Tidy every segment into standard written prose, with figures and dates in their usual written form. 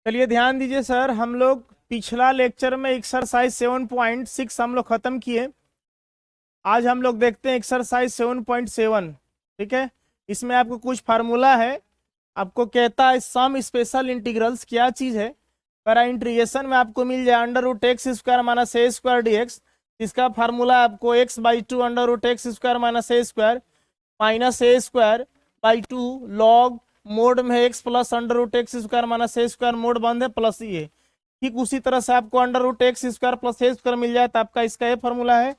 चलिए ध्यान दीजिए सर, हम लोग पिछला लेक्चर में एक्सरसाइज 7.6 हम लोग खत्म किए। आज हम लोग देखते हैं एक्सरसाइज 7.7। ठीक है, इसमें आपको कुछ फार्मूला है। आपको कहता है सम स्पेशल इंटीग्रल्स क्या चीज़ है। पर इंटीग्रेशन में आपको मिल जाए under root x square minus ए स्क्वायर डी एक्स। इसका फार्मूला आपको x/2 under root x square minus A square minus A square by 2 log mod में x plus under root x square minus ए square mod बंद है plus ये। ठीक उसी तरह से आपको under root x square plus ए स्क्वायर मिल जाए तो आपका इसका ये फार्मूला है।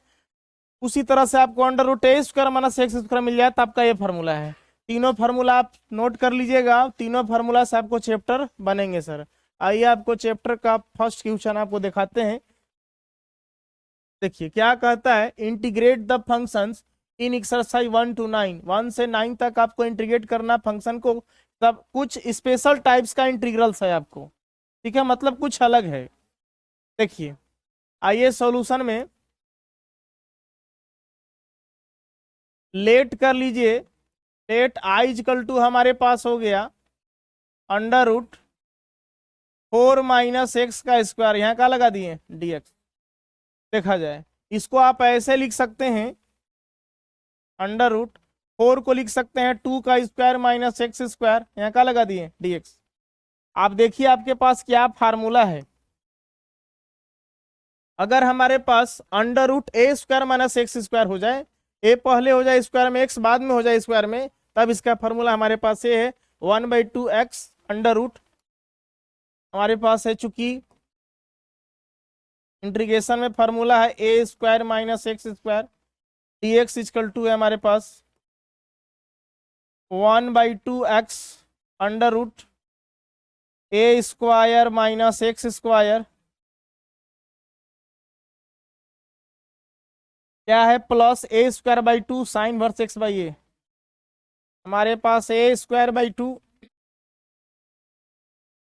उसी तरह से आपको अंडर रूट ए स्क्वायर माइनस एक्स स्क्वायर मिल जाए तो आपका ये फार्मूला है। तीनों फार्मूला आप नोट कर लीजिएगा, तीनों फार्मूला से आपको चैप्टर बनेंगे सर। आइए आपको चैप्टर का फर्स्ट क्वेश्चन आपको दिखाते हैं। देखिए क्या कहता है, integrate the functions in exercise 1 to 9। 1 से 9 तक आपको इंटीग्रेट करना फंक्शन को। तब कुछ स्पेशल टाइप्स का इंटीग्रल्स है आपको। ठीक है, मतलब कुछ अलग है। देखिए आइए सॉल्यूशन में लेट कर लीजिए। लेट आई इक्वल टू हमारे पास हो गया अंडर रूट 4 माइनस एक्स का स्क्वायर, यहाँ का लगा दिए dx। देखा जाए इसको आप ऐसे लिख सकते हैं, अंडर रूट 4 को लिख सकते हैं 2 का स्क्वायर माइनस एक्स स्क्वायर, यहाँ का लगा दिए dx। आप देखिए आपके पास क्या फार्मूला है। अगर हमारे पास अंडर रूट ए स्क्वायर माइनस एक्स स्क्वायर हो जाए, ए पहले हो जाए स्क्वायर में, एक्स बाद में हो जाए स्क्वायर में, तब इसका फार्मूला हमारे पास ये है 1/2 एक्स अंडर रूट। हमारे पास है चूंकि इंटीग्रेशन में फार्मूला है a square minus x square d x equal to है हमारे पास 1/2 एक्स अंडर रूट ए स्क्वायर माइनस एक्स स्क्वायर क्या है plus A square by 2 sine inverse x by a. हमारे पास a square by 2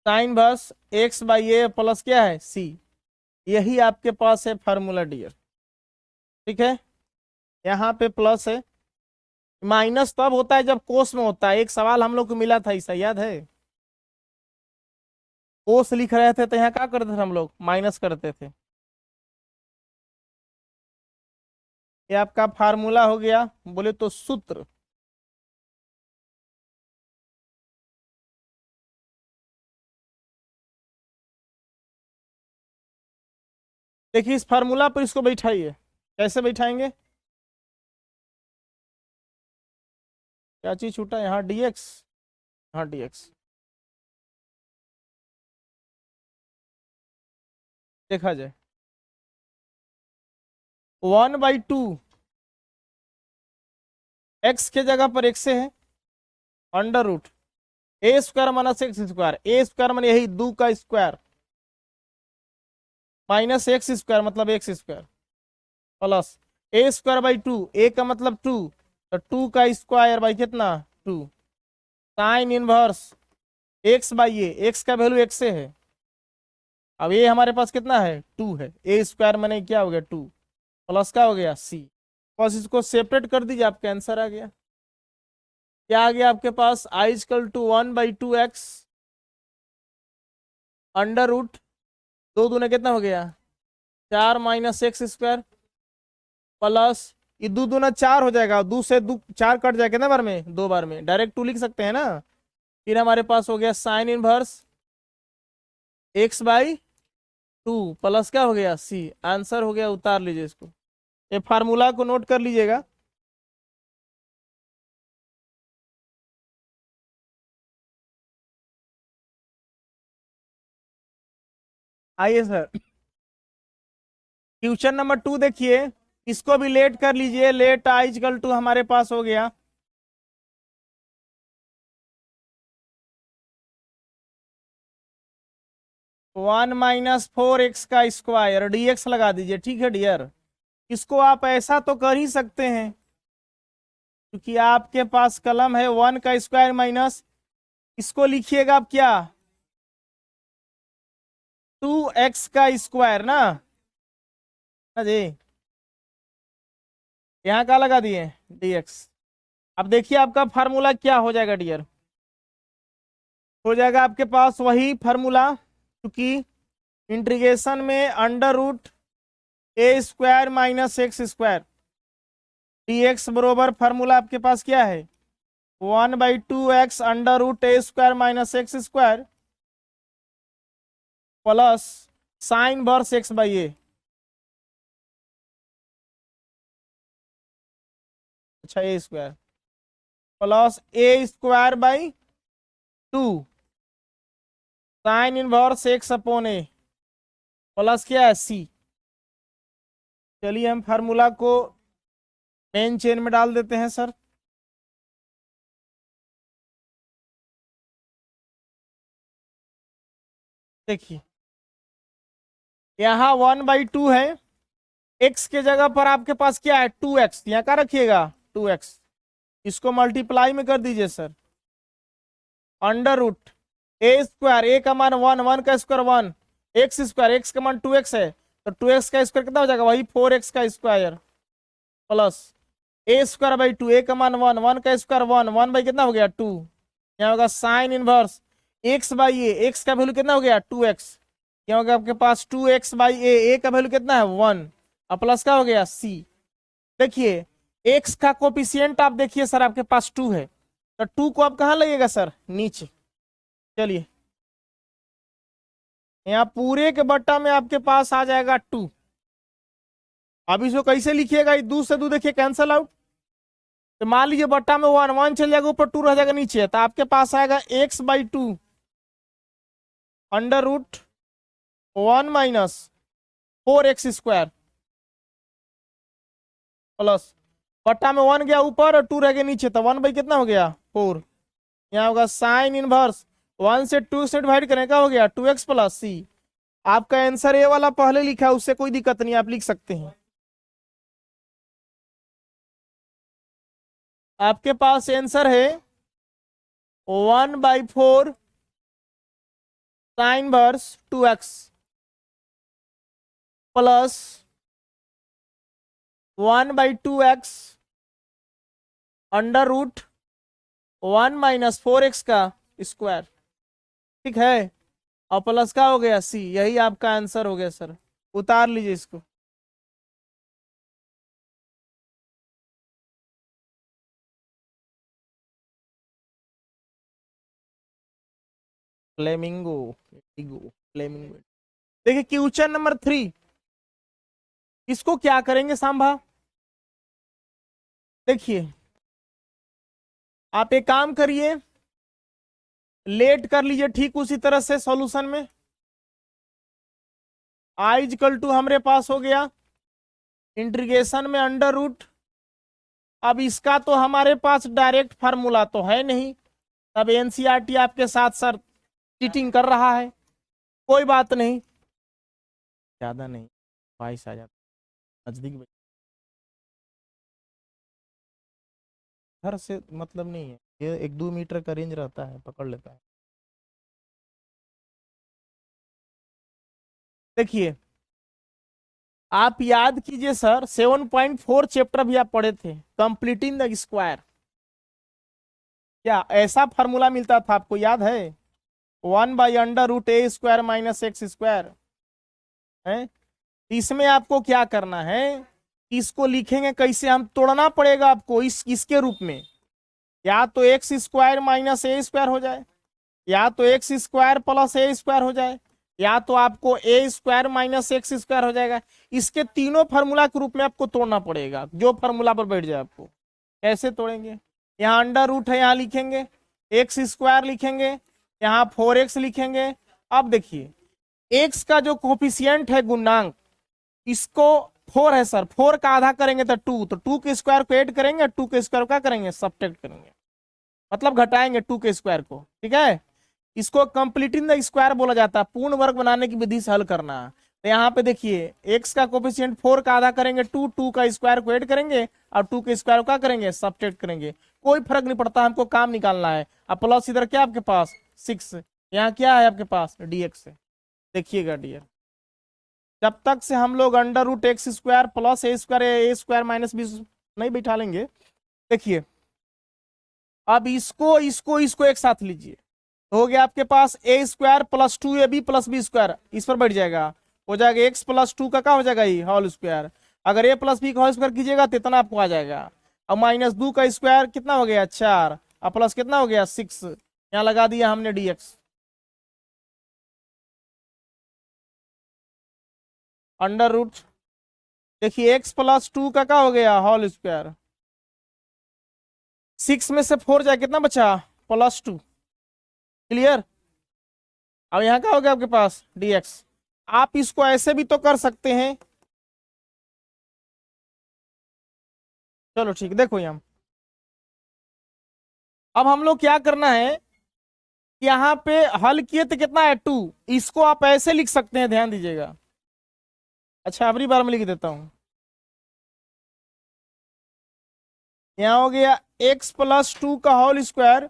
sine inverse x by a plus क्या है सी। यही आपके पास है फार्मूला डियर। ठीक है, यहाँ पे प्लस है। माइनस तब होता है जब कोस में होता है। एक सवाल हम लोग को मिला था, ऐसा याद है? कोस लिख रहे थे तो यहाँ क्या करते थे हम लोग, माइनस करते थे। ये आपका फार्मूला हो गया, बोले तो सूत्र। देखिए इस फार्मूला पर इसको बैठाइए। कैसे बैठाएंगे? क्या चीज छूटा यहाँ, dx। हाँ dx। देखा जाए 1/2 एक्स के जगह पर एक्स है under root A square minus x square. A square माने यही 2 का स्क्वायर माइनस एक्स स्क्वायर मतलब x square plus A square by 2, A का मतलब 2, तो 2 का स्क्वायर बाई कितना 2 sine inverse x by A. X का वैल्यू एक्स से है। अब ये हमारे पास कितना है 2 है। ए स्क्वायर माने क्या हो गया 2 प्लस का हो गया सी। बस इसको सेपरेट कर दीजिए, आपका आंसर आ गया। क्या आ गया आपके पास, I equal to 1/2 x under root 2 दूने कितना हो गया 4 माइनस एक्स स्क्वायर प्लस ये 2 दूना 4 हो जाएगा, 2 से 2 4 कट जाएगा कितने बार में, 2 बार में, डायरेक्ट 2 लिख सकते हैं ना। फिर हमारे पास हो गया साइन इनवर्स x/2 प्लस क्या हो गया सी। आंसर हो गया, उतार लीजिए इसको। ये फार्मूला को नोट कर लीजिएगा। आइए सर क्वेश्चन नंबर 2 देखिए, इसको भी लेट कर लीजिए। लेट आई इक्वल टू हमारे पास हो गया 1 माइनस 4 एक्स का स्क्वायर dx लगा दीजिए। ठीक है डियर, इसको आप ऐसा तो कर ही सकते हैं क्योंकि आपके पास कलम है 1 का स्क्वायर माइनस, इसको लिखिएगा आप क्या 2x का स्क्वायर ना जी, यहाँ का लगा दिए dx। अब देखिए आपका फार्मूला क्या हो जाएगा डियर। हो जाएगा आपके पास वही फार्मूला, क्योंकि इंटीग्रेशन में अंडर रूट ए square minus x square d x बरोबर फार्मूला आपके पास क्या है, 1/2x under root A square minus x square plus sine inverse x by a. अच्छा, a square plus A square by 2 sine inverse x upon a plus क्या है सी। चलिए हम फार्मूला को मेन चेन में डाल देते हैं सर। देखिए यहाँ 1/2 है, x के जगह पर आपके पास क्या है 2x, यहाँ क्या रखिएगा 2x, इसको मल्टीप्लाई में कर दीजिए सर। अंडर रूट ए स्क्वायर, ए का मान 1, 1 का स्क्वायर 1, एक्स स्क्वायर, एक्स का मान 2x है तो 2x का स्क्वायर कितना हो जाएगा, वही 4x का square plus A square by 2, A का मान 1, 1 का स्क्वायर 1, 1 बाई कितना हो गया 2, यहाँ होगा sign inverse x by A, x का वैल्यू कितना हो गया 2x, यहाँ होगा आपके पास 2x बाई ए का वैल्यू कितना है 1 और प्लस का हो गया सी। देखिए x का कोफिशिएंट आप देखिए सर आपके पास 2 है, तो 2 को आप कहाँ लगेगा सर नीचे। चलिए यहाँ पूरे के बट्टा में आपके पास आ जाएगा 2। अब इसको कैसे लिखिएगा, 2 से 2 देखिए कैंसल आउट, तो मान लीजिए बट्टा में 1, 1 चल जाएगा ऊपर 2 रह जाएगा नीचे, तो आपके पास आएगा x/2 under root 1 minus 4x square plus बट्टा में 1 गया ऊपर और 2 रह गया नीचे, तो 1 बाई कितना हो गया 4, यहाँ होगा साइन इनवर्स 1 से 2 से डिवाइड करने का हो गया 2x प्लस सी। आपका आंसर ए वाला पहले लिखा है, उससे कोई दिक्कत नहीं, आप लिख सकते हैं। आपके पास आंसर है 1/4 sine inverse 2x plus 1/2x under root 1 minus 4x का स्क्वायर, ठीक है, और प्लस का हो गया सी। यही आपका आंसर हो गया सर, उतार लीजिए इसको। Flamingo, flamingo. देखिए क्वेश्चन नंबर 3, इसको क्या करेंगे सांभा। देखिए आप एक काम करिए, लेट कर लीजिए ठीक उसी तरह से सॉल्यूशन में। i= हमारे पास हो गया इंटीग्रेशन में अंडर रूट, अब इसका तो हमारे पास डायरेक्ट फार्मूला तो है नहीं, अब एनसीईआरटी आपके साथ सर चीटिंग कर रहा है, कोई बात नहीं, ज्यादा नहीं 22 आ जाता नजदीक, घर से मतलब नहीं है, ये 1-2 मीटर का रेंज रहता है, पकड़ लेता है। देखिए आप याद कीजिए सर 7.4 चैप्टर भी आप पढ़े थे, कंप्लीटिंग द स्क्वायर, क्या ऐसा फार्मूला मिलता था आपको याद है, 1/अंडर रूट ए स्क्वायर माइनस एक्स स्क्वायर है। इसमें आपको क्या करना है, इसको लिखेंगे कैसे, हम तोड़ना पड़ेगा आपको इसके रूप में, या तो एक्स स्क्वायर माइनस ए स्क्वायर हो जाए, या तो एक्स स्क्वायर प्लस ए स्क्वायर हो जाए, या तो आपको ए स्क्वायर माइनस एक्स स्क्वायर हो जाएगा। इसके तीनों फार्मूला के रूप में आपको तोड़ना पड़ेगा, जो फार्मूला पर बैठ जाए आपको। कैसे तोड़ेंगे, यहाँ अंडर रूट है, यहाँ लिखेंगे एक्स स्क्वायर, लिखेंगे यहाँ 4x लिखेंगे। अब देखिए एक्स का जो कोफिशियंट है गुणांक, इसको 4 है सर, 4 का आधा करेंगे तो 2, तो 2 के स्क्वायर को ऐड करेंगे, 2 के स्क्वायर का करेंगे सब्ट्रैक्ट करेंगे, मतलब घटाएंगे 2 के स्क्वायर को, ठीक है। इसको कंप्लीटिंग द स्क्वायर बोला जाता है, पूर्ण वर्ग बनाने की विधि से हल करना। तो यहाँ पे देखिए x का कोफिशिएंट 4 का आधा करेंगे 2, 2 का स्क्वायर को ऐड करेंगे और 2 के स्क्वायर का करेंगे सब्ट्रैक्ट करेंगे, कोई फर्क नहीं पड़ता, हमको काम निकालना है। अब प्लस इधर क्या आपके पास 6, यहाँ क्या है आपके पास dx है। देखिएगा डियर, जब तक से हम लोग under root x square plus ए स्क्वायर माइनस बी नहीं बैठा लेंगे। देखिए अब इसको इसको इसको एक साथ लीजिए, तो हो गया आपके पास a square plus 2ab plus b square, इस पर बैठ जाएगा, हो जाएगा एक्स प्लस 2 का क्या हो जाएगा, ये होल स्क्वायर। अगर ए प्लस बी का होल स्क्वायर कीजिएगा तो इतना आपको आ जाएगा। अब माइनस 2 का स्क्वायर कितना हो गया 4, और प्लस कितना हो गया 6, यहाँ लगा दिया हमने dx। अंडर रूट, देखिए एक्स प्लस 2 का क्या हो गया होल स्क्वायर, 6 में से 4 जाए कितना बचा +2, क्लियर। अब यहाँ क्या हो गया आपके पास dx। आप इसको ऐसे भी तो कर सकते हैं, चलो ठीक, देखो यहाँ अब हम लोग क्या करना है, यहाँ पे हल किए तो कितना है 2, इसको आप ऐसे लिख सकते हैं, ध्यान दीजिएगा। अच्छा अगली बार में लिख देता हूं, यहाँ हो गया x प्लस 2 का होल स्क्वायर,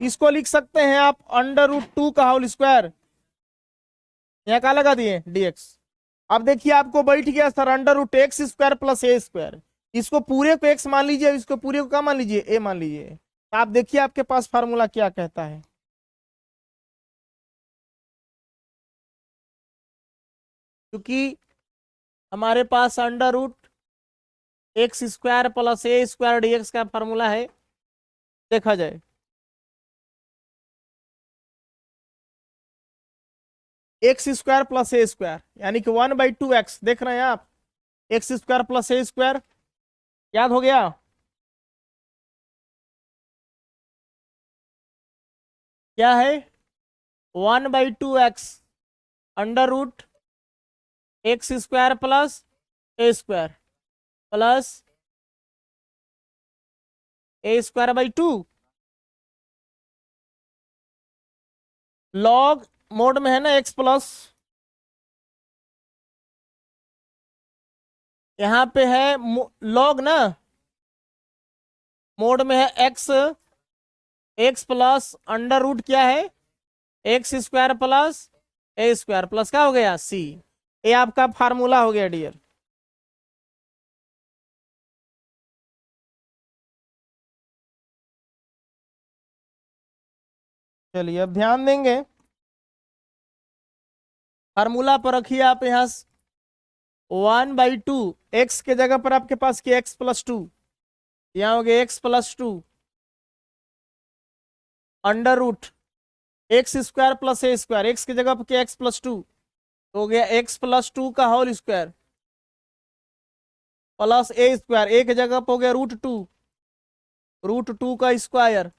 इसको लिख सकते हैं आप √2 का होल स्क्वायर, यहाँ क्या लगा दिए dx। अब देखिए आपको बैठ गया सर √x स्क्वायर प्लस ए स्क्वायर, इसको पूरे को x मान लीजिए, इसको पूरे को क्या मान लीजिए a मान लीजिए। तो आप देखिए आपके पास फार्मूला क्या कहता है, क्योंकि हमारे पास √x स्क्वायर प्लस ए स्क्वायर dx का फार्मूला है, देखा जाए एक्स स्क्वायर प्लस ए स्क्वायर यानी कि 1/2x, देख रहे हैं आप, एक्स स्क्वायर प्लस ए स्क्वायर, याद हो गया। क्या है 1/2x √x square plus A square plus A square by 2, log mod में है ना x प्लस, यहाँ पे है लॉग ना, मोड में है x प्लस √ क्या है एक्स स्क्वायर प्लस ए स्क्वायर प्लस क्या हो गया c, ये आपका फार्मूला हो गया डियर। चलिए अब ध्यान देंगे, फार्मूला पर रखिए आप यहाँ 1/2, एक्स के जगह पर आपके पास क्या x प्लस 2, यहाँ हो गया x plus 2 √x square plus ए स्क्वायर, एक्स की जगह पर क्या x प्लस 2, हो गया x प्लस 2 का होल स्क्वायर प्लस ए स्क्वायर, ए की जगह पर हो गया √2 का square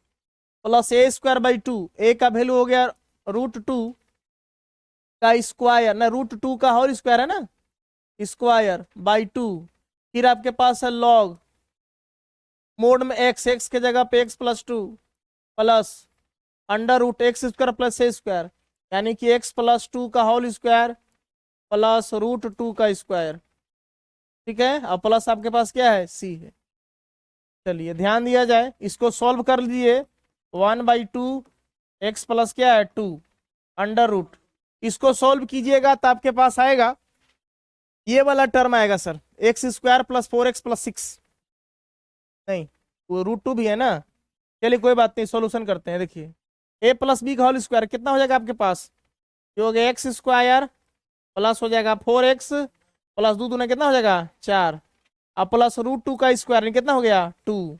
plus A square by 2, A का वैल्यू हो गया √2 का स्क्वायर ना, √2 का होल स्क्वायर है ना, स्क्वायर बाई 2, फिर आपके पास है लॉग मोड में x के जगह पे x plus 2 plus √x square plus ए स्क्वायर, यानी कि x प्लस 2 का होल स्क्वायर प्लस √2 का स्क्वायर, ठीक है। अब प्लस आपके पास क्या है c है। चलिए ध्यान दिया जाए, इसको सॉल्व कर लीजिए, 1/2 x प्लस क्या है 2 √, इसको सॉल्व कीजिएगा तो आपके पास आएगा ये वाला टर्म आएगा sir, x square plus 4x plus 6, नहीं वो √2 भी है ना, चलिए कोई बात नहीं, सॉल्यूशन करते हैं। देखिए a प्लस बी का होल स्क्वायर कितना हो जाएगा आपके पास, जो हो गया एक्स स्क्वायर प्लस हो जाएगा 4x प्लस 2 दूना कितना हो जाएगा 4, अब प्लस √2 का स्क्वायर कितना हो गया 2,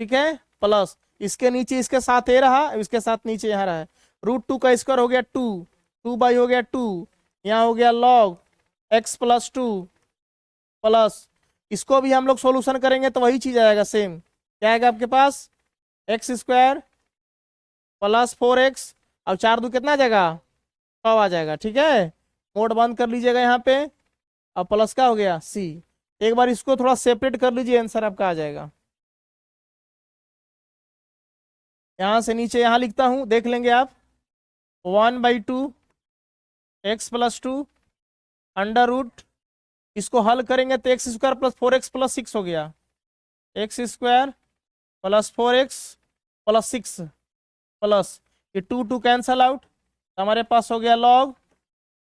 ठीक है, प्लस इसके नीचे इसके साथ ए रहा, इसके साथ नीचे यहाँ रहा है, √2 का स्क्वायर हो गया 2 बाई हो गया 2, यहाँ हो गया लॉग x प्लस 2 प्लस, इसको भी हम लोग सॉल्यूशन करेंगे तो वही चीज आएगा सेम, क्या आएगा आपके पास एक्स स्क्वायर प्लस 4x, अब 4 2 कितना आ जाएगा 6 आ जाएगा, ठीक है। मोड बंद कर लीजिएगा यहाँ पे, अब प्लस का हो गया c, एक बार इसको थोड़ा सेपरेट कर लीजिए, आंसर आपका आ जाएगा। यहाँ से नीचे यहाँ लिखता हूँ, देख लेंगे आप, 1/2 x प्लस 2 √ इसको हल करेंगे तो x square plus 4x plus 6 हो गया, x square plus 4x plus 6 plus ये 2 कैंसल आउट, हमारे पास हो गया लॉग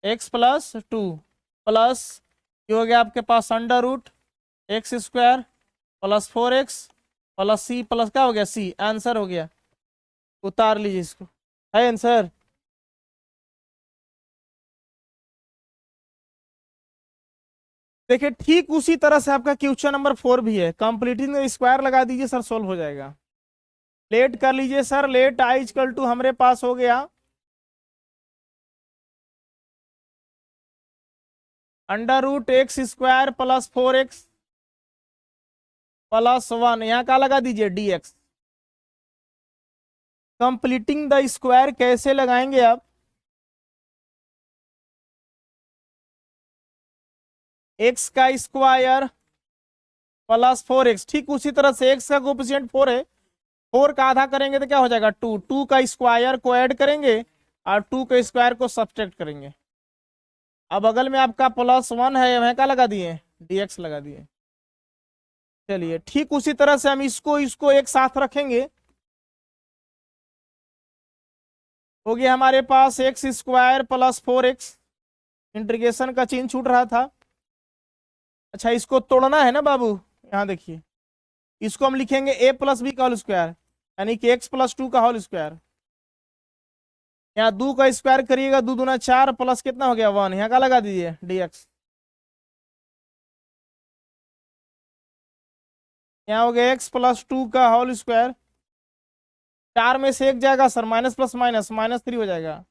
x प्लस 2 प्लस ये हो गया आपके पास √x square plus 4x plus c plus क्या हो गया c, आंसर हो गया। उतार लीजिए इसको, है आंसर। देखिए ठीक उसी तरह से आपका क्वेश्चन नंबर 4 भी है, कंप्लीटिंग स्क्वायर लगा दीजिए सर, सोल्व हो जाएगा। लेट कर लीजिए sir, let I equal to हमारे पास हो गया √x² प्लस 4x प्लस 1, यहाँ का लगा दीजिए dx। कंप्लीटिंग द स्क्वायर कैसे लगाएंगे आप, x का स्क्वायर प्लस 4x, ठीक उसी तरह से x का कोफिशिएंट 4 है, 4 का आधा करेंगे तो क्या हो जाएगा 2, 2 का स्क्वायर को ऐड करेंगे और 2 के स्क्वायर को सब्ट्रैक्ट करेंगे। अब बगल में आपका +1 है, वह क्या लगा दिए dx लगा दिए। चलिए ठीक उसी तरह से हम इसको इसको एक साथ रखेंगे, हो गया हमारे पास x² प्लस 4x, इंटीग्रेशन का चिन्ह छूट रहा था। अच्छा इसको तोड़ना है ना बाबू, यहाँ देखिए, इसको हम लिखेंगे a प्लस बी का होल स्क्वायर, यानी कि x प्लस 2 का होल स्क्वायर। यहाँ 2 का स्क्वायर करिएगा, 2 दूना 4 प्लस कितना हो गया 1, यहाँ का लगा दीजिए dx। यहाँ हो गया x प्लस 2 का होल स्क्वायर, 4 में से एक जाएगा सर, माइनस प्लस माइनस -3 हो जाएगा।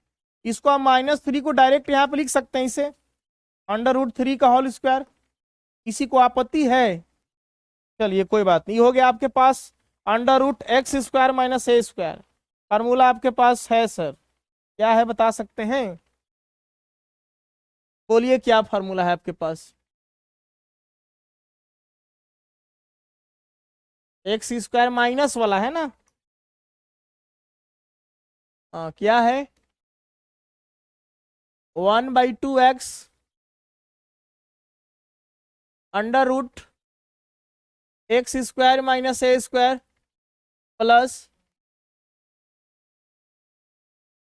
इसको हम -3 को डायरेक्ट यहाँ पे लिख सकते हैं इसे √3 का होल स्क्वायर, किसी को आपत्ति है? चलिए कोई बात नहीं, हो गया आपके पास √x² - a²। फार्मूला आपके पास है सर, क्या है बता सकते हैं? बोलिए क्या फार्मूला है आपके पास? x² माइनस वाला है ना, क्या है 1/2x √x² - a² plus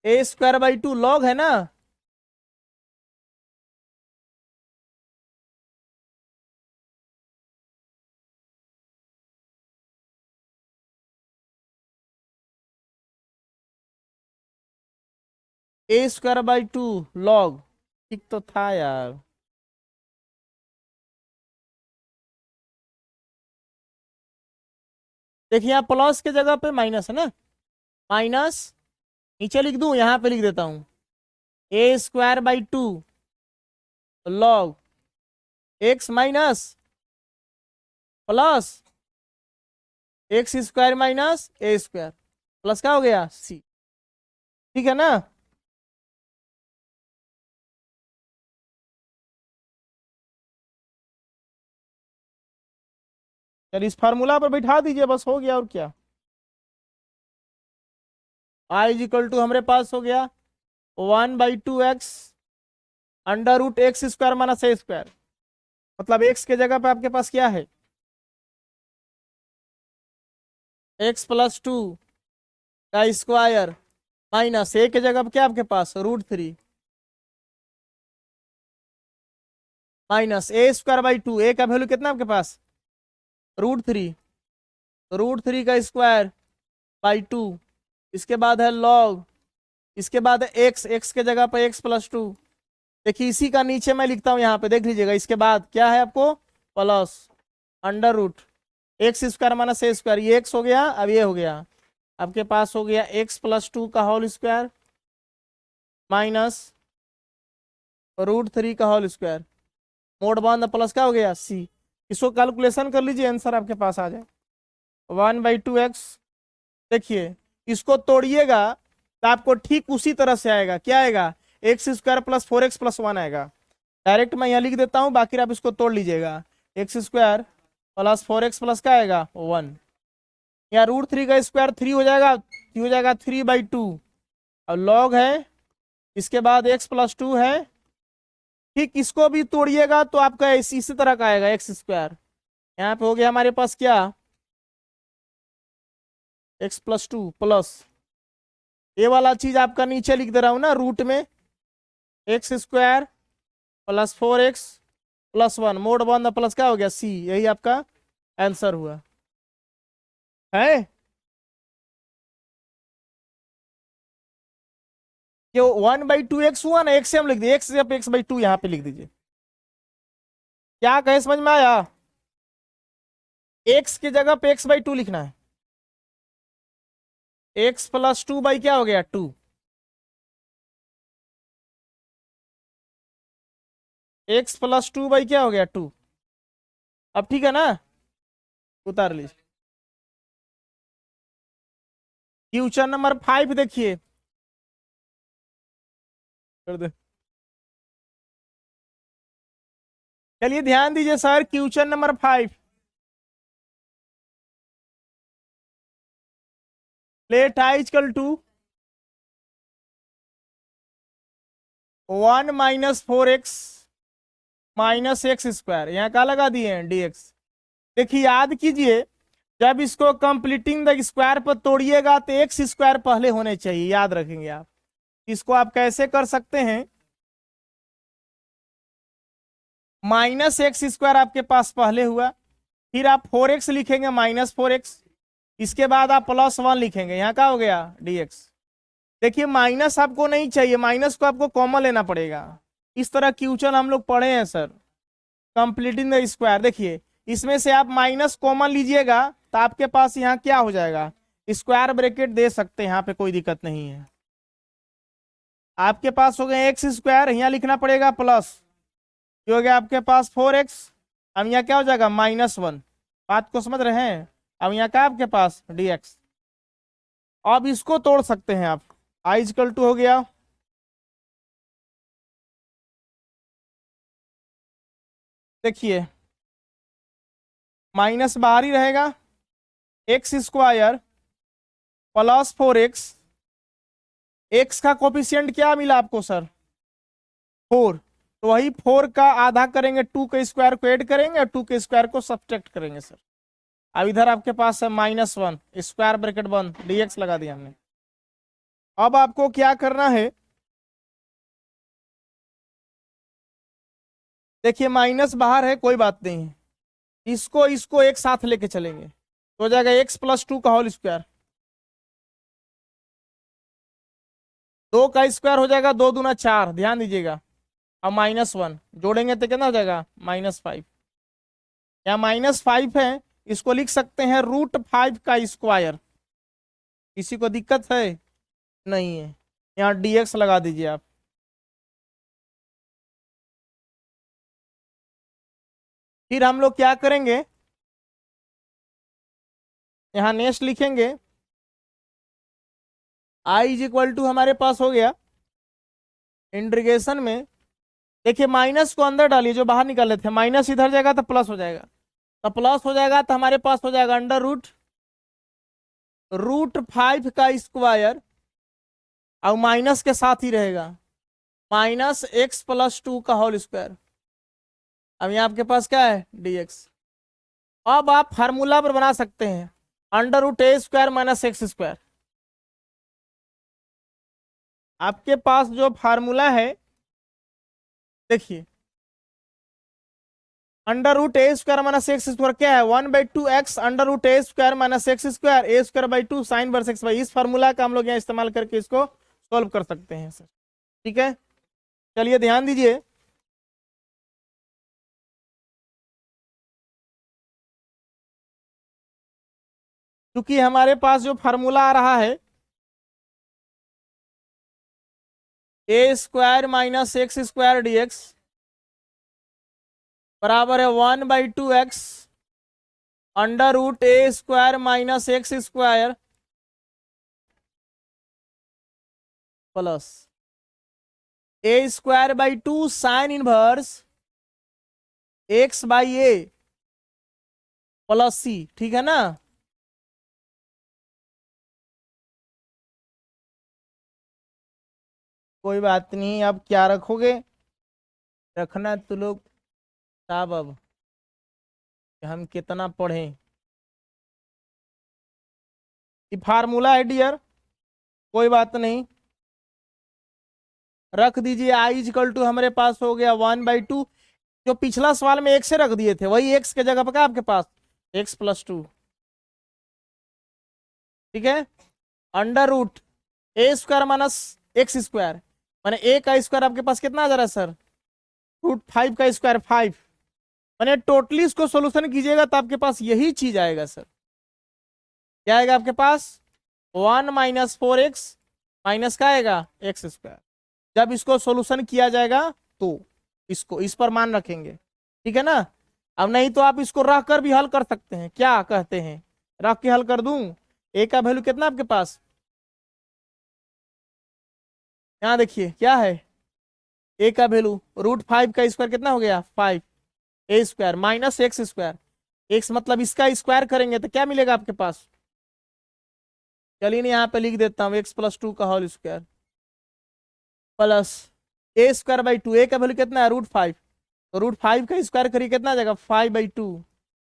a²/2 log है ना, a²/2 लॉग, ठीक तो था यार। देखिए यहाँ प्लस के जगह पे माइनस है ना, माइनस नीचे लिख दूं, यहाँ पे लिख देता हूँ a²/2 log x minus plus x² minus a², plus क्या हो गया c, ठीक है ना। चलिए इस फार्मूला पर बैठा दीजिए, बस हो गया और क्या। i इक्वल टू हमारे पास हो गया 1/2x √x² - a², मतलब x के जगह पे आपके पास क्या है x प्लस 2 का स्क्वायर माइनस a के जगह पे क्या आपके पास √3 माइनस a²/2, a का वैल्यू कितना आपके पास √3, √3 का स्क्वायर बाई 2, इसके बाद है लॉग, इसके बाद है x के जगह पर x प्लस 2। देखिए इसी का नीचे मैं लिखता हूँ यहाँ पे, देख लीजिएगा, इसके बाद क्या है आपको प्लस √x² - a², ये x हो गया, अब ये हो गया आपके पास हो गया x प्लस 2 का होल स्क्वायर माइनस √3 का होल स्क्वायर, मोड बंद, प्लस क्या हो गया c। इसको कैलकुलेशन कर लीजिए, आंसर आपके पास आ जाए 1/2x। देखिए इसको तोड़िएगा तो आपको ठीक उसी तरह से आएगा, क्या आएगा x² प्लस 4x प्लस 1 आएगा। डायरेक्ट मैं यहाँ लिख देता हूँ, बाकी आप इसको तोड़ लीजिएगा, x² प्लस 4x प्लस क्या आएगा 1, यहाँ √3 का स्क्वायर 3 हो जाएगा, हो जाएगा 3/2, और लॉग है, इसके बाद x प्लस 2 है। ठीक इसको भी तोड़िएगा तो आपका इसी तरह का आएगा x², यहाँ पे हो गया हमारे पास क्या x प्लस 2 प्लस ये वाला चीज आपका नीचे लिख दे रहा हूं ना, रूट में x² plus 4x plus 1 mode 1 plus क्या हो गया c, यही आपका आंसर हुआ है। कि 1/2x हुआ ना, x से हम लिख दिए, x से x/2 यहाँ पे लिख दीजिए। क्या कहे, समझ में आया? x की जगह पे x/2 लिखना है। x + 2 बाई क्या हो गया 2, x + 2 बाई क्या हो गया 2। अब ठीक है ना, उतार लीजिए। क्वेश्चन नंबर 5 देखिए, कर दे। चलिए ध्यान दीजिए sir, question number 5, let i equal to 1 - 4x - x², यहाँ क्या लगा दिए हैं dx। देखिए याद कीजिए, जब इसको कंप्लीटिंग द स्क्वायर पर तोड़िएगा तो x² पहले होने चाहिए, याद रखेंगे आप। इसको आप कैसे कर सकते हैं, -x² आपके पास पहले हुआ, फिर आप 4x लिखेंगे -4x, इसके बाद आप +1 लिखेंगे, यहाँ क्या हो गया dx। देखिए माइनस आपको नहीं चाहिए, माइनस को आपको कॉमन लेना पड़ेगा। इस तरह क्वेश्चन हम लोग पढ़े हैं सर, कंप्लीटिंग द स्क्वायर। देखिए इसमें से आप माइनस कॉमन लीजिएगा तो आपके पास यहाँ क्या हो जाएगा, स्क्वायर ब्रैकेट दे सकते हैं, यहाँ पे कोई दिक्कत नहीं है। आपके पास हो गया x², यहाँ लिखना पड़ेगा प्लस, ये हो गया आपके पास 4x, अब यहाँ क्या हो जाएगा -1। बात को समझ रहे हैं? अब यहाँ क्या आपके पास dx। अब इसको तोड़ सकते हैं आप, i = 2 हो गया, देखिए माइनस बाहर ही रहेगा, x² + 4x, x का कोफिशिएंट क्या मिला आपको सर 4, तो वही 4 का आधा करेंगे, 2 के स्क्वायर को ऐड करेंगे और 2 के स्क्वायर को सब्ट्रैक्ट करेंगे सर। अब इधर आपके पास है -1, स्क्वायर ब्रैकेट बंद, dx लगा दिया हमने। अब आपको क्या करना है, देखिए माइनस बाहर है, कोई बात नहीं है, इसको इसको एक साथ लेके चलेंगे, तो हो जाएगा x + 2 का होल स्क्वायर, 2 का स्क्वायर हो जाएगा 2 दूना 4, ध्यान दीजिएगा। अब -1 जोड़ेंगे तो कितना हो जाएगा -5, या -5 है, इसको लिख सकते हैं √5 का स्क्वायर। किसी को दिक्कत है? नहीं है, यहाँ dx लगा दीजिए आप। फिर हम लोग क्या करेंगे, यहाँ नेक्स्ट लिखेंगे i = हमारे पास हो गया इंटीग्रेशन में, देखिए माइनस को अंदर डालिए, जो बाहर निकाले थे, माइनस इधर जाएगा तो प्लस हो जाएगा, तो प्लस हो जाएगा तो हमारे पास हो जाएगा √5 का स्क्वायर, और माइनस के साथ ही रहेगा -x + 2 का होल स्क्वायर। अब यहाँ आपके पास क्या है dx। अब आप फार्मूला पर बना सकते हैं √a² - x²। आपके पास जो फार्मूला है, देखिए √a² - x² क्या है, 1/2x √a² - x², a²/2 sin inverse x। इस फार्मूला का हम लोग यहाँ इस्तेमाल करके इसको सॉल्व कर सकते हैं सर, ठीक है। चलिए ध्यान दीजिए, क्योंकि हमारे पास जो फार्मूला आ रहा है a² - x² dx बराबर है 1/2x √a² - x² plus a²/2 sign inverse x/a plus c, ठीक है ना। कोई बात नहीं, अब क्या रखोगे, रखना तो लोग साहब, अब कि हम कितना पढ़ें, ये फार्मूला है डियर, कोई बात नहीं, रख दीजिए। i = हमारे पास हो गया 1/2, जो पिछला सवाल में x से रख दिए थे वही x के जगह पर क्या आपके पास x + 2, ठीक है। √a² एक्स स्क्वायर, माने ए का स्क्वायर आपके पास कितना आ जा रहा है सर, √5 का स्क्वायर 5, माने टोटली इसको सोल्यूशन कीजिएगा तो आपके पास यही चीज आएगा सर। क्या आएगा आपके पास, 1 - 4x माइनस का आएगा एक्स स्क्वायर। जब इसको सोल्यूशन किया जाएगा तो इसको इस पर मान रखेंगे, ठीक है ना। अब नहीं तो आप इसको रख कर भी हल कर सकते हैं, क्या कहते हैं, रख के हल कर दूं। ए का वैल्यू कितना आपके पास, यहाँ देखिए क्या है, ए का वैल्यू √5 का स्क्वायर कितना हो गया 5, a square minus x square, x मतलब इसका स्क्वायर करेंगे तो क्या मिलेगा आपके पास, चलिए नहीं यहाँ पे लिख देता हूँ x+2 का whole square plus A square by 2, A का वैल्यू कितना है √5, तो √5 का स्क्वायर करिए कितना आ जाएगा 5/2,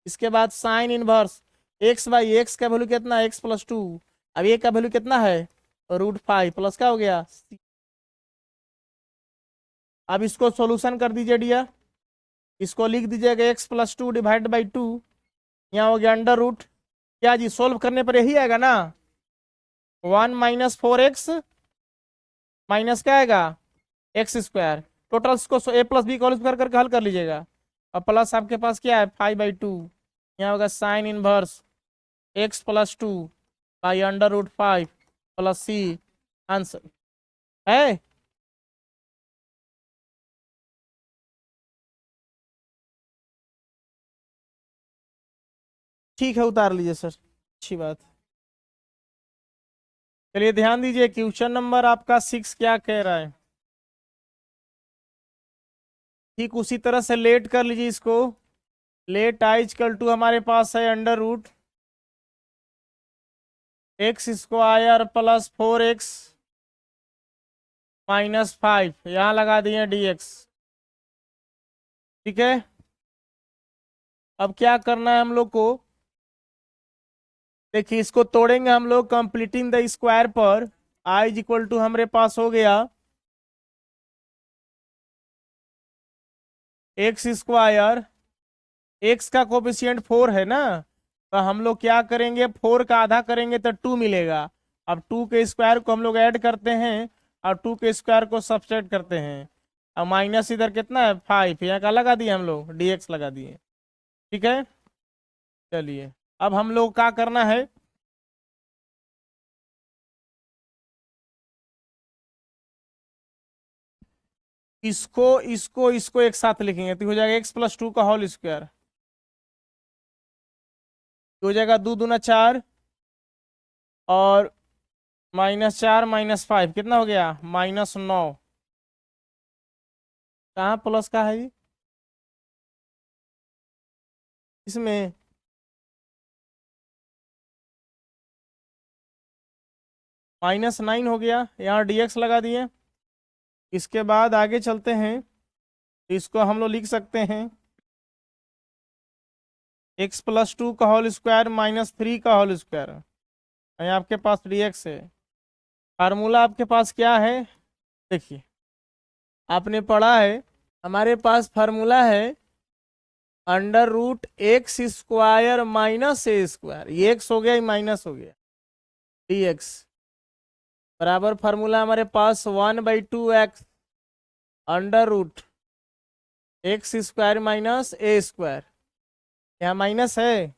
इसके बाद साइन इनवर्स x/x का वैल्यू कितना है x+2, अब ए का वैल्यू कितना है √5 प्लस क्या हो गया, अब इसको सॉल्यूशन कर दीजिए डियर, इसको लिख दीजिएगा x+2 डिवाइड बाई 2, यहाँ हो गया अंडर रूट, क्या जी सोल्व करने पर यही आएगा ना, 1 - 4x माइनस क्या आएगा एक्स स्क्वायर, टोटल इसको a+b का होल स्क्वायर करके हल कर लीजिएगा, और प्लस आपके पास क्या है 5/2, यहाँ होगा sine inverse x+2 by √5 plus c, answer है। ठीक है उतार लीजिए सर, अच्छी बात। चलिए ध्यान दीजिए क्वेश्चन नंबर आपका 6 क्या कह रहा है, ठीक उसी तरह से लेट कर लीजिए इसको, लेट i = हमारे पास है under root x² plus 4x minus 5, यहाँ लगा दिए dx, ठीक है। अब क्या करना है हम लोग को, देखिए इसको तोड़ेंगे हम लोग कंप्लीटिंग द स्क्वायर पर, i = हमारे पास हो गया x², x का कोफिशिएंट 4 है ना, तो हम लोग क्या करेंगे 4 का आधा करेंगे तो 2 मिलेगा, अब 2 के स्क्वायर को हम लोग ऐड करते हैं और 2 के स्क्वायर को सब्सट्रैक्ट करते हैं, अब माइनस इधर कितना है 5, यहाँ का लगा दिए हम लोग dx लगा दिए, ठीक है। चलिए अब हम लोग क्या करना है, इसको इसको इसको एक साथ लिखेंगे तो हो जाएगा x+2 का होल स्क्वायर, हो जाएगा 2 दूना 4 और -4 - 5 कितना हो गया -9, कहाँ प्लस का है जी इसमें, -9 हो गया, यहाँ dx लगा दिए। इसके बाद आगे चलते हैं, इसको हम लोग लिख सकते हैं x+2 का होल स्क्वायर -3 का होल स्क्वायर, यहाँ आपके पास dx है। फार्मूला आपके पास क्या है, देखिए आपने पढ़ा है, हमारे पास फार्मूला है √x² माइनस a², ये x हो गया ये माइनस हो गया, dx बराबर फार्मूला हमारे पास 1/2x √x² माइनस a², यहाँ माइनस है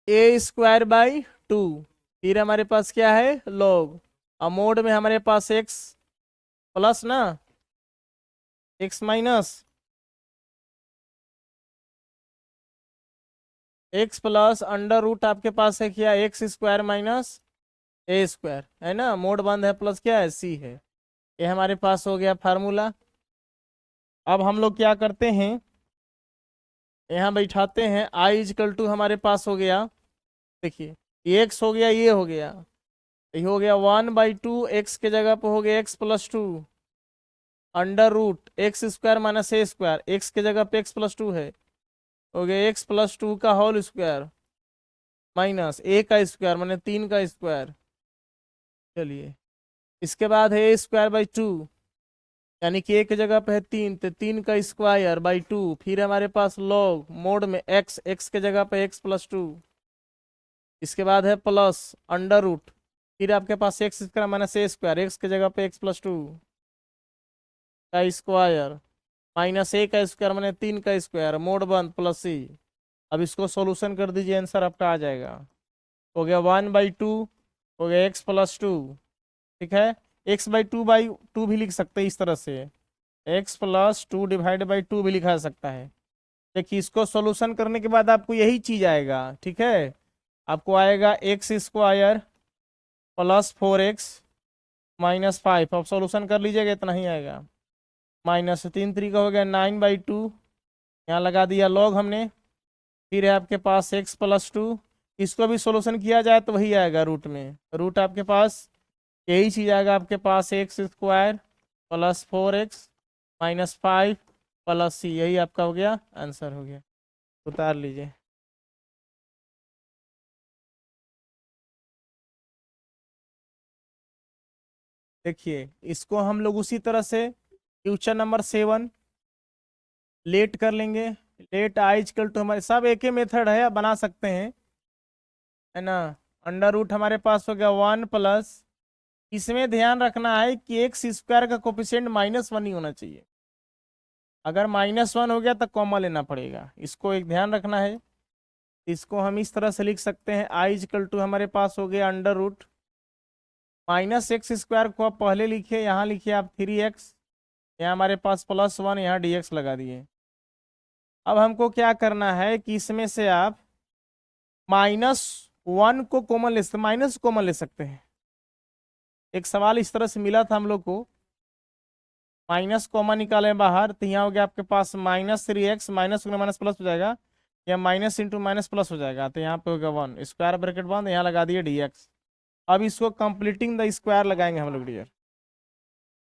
a²/2, फिर हमारे पास क्या है log, और मोड में हमारे पास x प्लस ना x minus x plus under root आपके पास है क्या x² माइनस a² है ना, मोड बंद है प्लस क्या है c है, ये हमारे पास हो गया फार्मूला। अब हम लोग क्या करते हैं, यहाँ बैठाते हैं i = हमारे पास हो गया, देखिए ये x हो गया ये हो गया, ये हो गया 1/2, x के जगह पे हो गया x+2 √x² minus a², x के जगह पे x+2 है, हो गया x+2 का होल स्क्वायर माइनस a का स्क्वायर माने 3 का स्क्वायर। चलिए इसके बाद है a²/2, यानी कि a की जगह पे है 3 तो 3 का स्क्वायर बाई 2, फिर हमारे पास लॉग मोड में x के जगह पे x+2, इसके बाद है प्लस अंडर रूट फिर आपके पास एक्स स्क्वायर माइनस ए स्क्वायर, एक्स की जगह पे एक्स प्लस 2 का स्क्वायर माइनस ए का स्क्वायर मैंने 3 का स्क्वायर मोड 1 प्लस सी। अब इसको सॉल्यूशन कर दीजिए, आंसर आपका आ जाएगा। हो गया 1/2, हो गया एक्स प्लस 2। ठीक है, x/2 भी लिख सकते हैं इस तरह से, x+2 डिवाइड बाई 2 भी लिखा जा सकता है। देखिए इसको सॉल्यूशन करने के बाद आपको यही चीज आएगा। ठीक है, आपको आएगा x square plus 4x minus 5। अब सॉल्यूशन कर लीजिएगा, इतना ही आएगा। माइनस 3 का हो गया 9/2, यहाँ लगा दिया लॉग हमने। फिर है आपके पास x+2, इसको भी सॉल्यूशन किया जाए तो वही आएगा रूट में। रूट आपके पास यही चीज आएगा आपके पास, x square plus 4x minus 5 plus c. यही आपका हो गया, आंसर हो गया। उतार लीजिए। देखिए इसको हम लोग उसी तरह से क्वेश्चन नंबर 7 लेट कर लेंगे। लेट आई इक्वल टू, हमारे सब एक ही मेथड है, बना सकते हैं, है ना। अंडर रूट हमारे पास हो गया 1 प्लस, इसमें ध्यान रखना है कि एक्स स्क्वायर का कोफिशिएंट -1 ही होना चाहिए। अगर -1 हो गया तो कॉमा लेना पड़ेगा, इसको एक ध्यान रखना है। इसको हम इस तरह से लिख सकते हैं, आई इक्वल टू हमारे पास हो गया अंडर रूट -x² को आप पहले लिखिए, यहाँ लिखिए आप 3x, यहाँ हमारे पास +1, यहाँ dx लगा दिए। अब हमको क्या करना है कि इसमें से आप -1 को कॉमन ले सकते, माइनस कॉमन ले सकते हैं। एक सवाल इस तरह से मिला था हम लोग को, माइनस कॉमन निकाले बाहर, तो यहाँ हो गया आपके पास -3x, माइनस माइनस प्लस हो जाएगा, या माइनस इंटू माइनस प्लस हो जाएगा, तो यहाँ पे हो गया 1, स्क्वायर ब्रैकेट बंद, यहाँ लगा दिए dx। अब इसको कंप्लीटिंग द स्क्वायर लगाएंगे हम लोग डियर,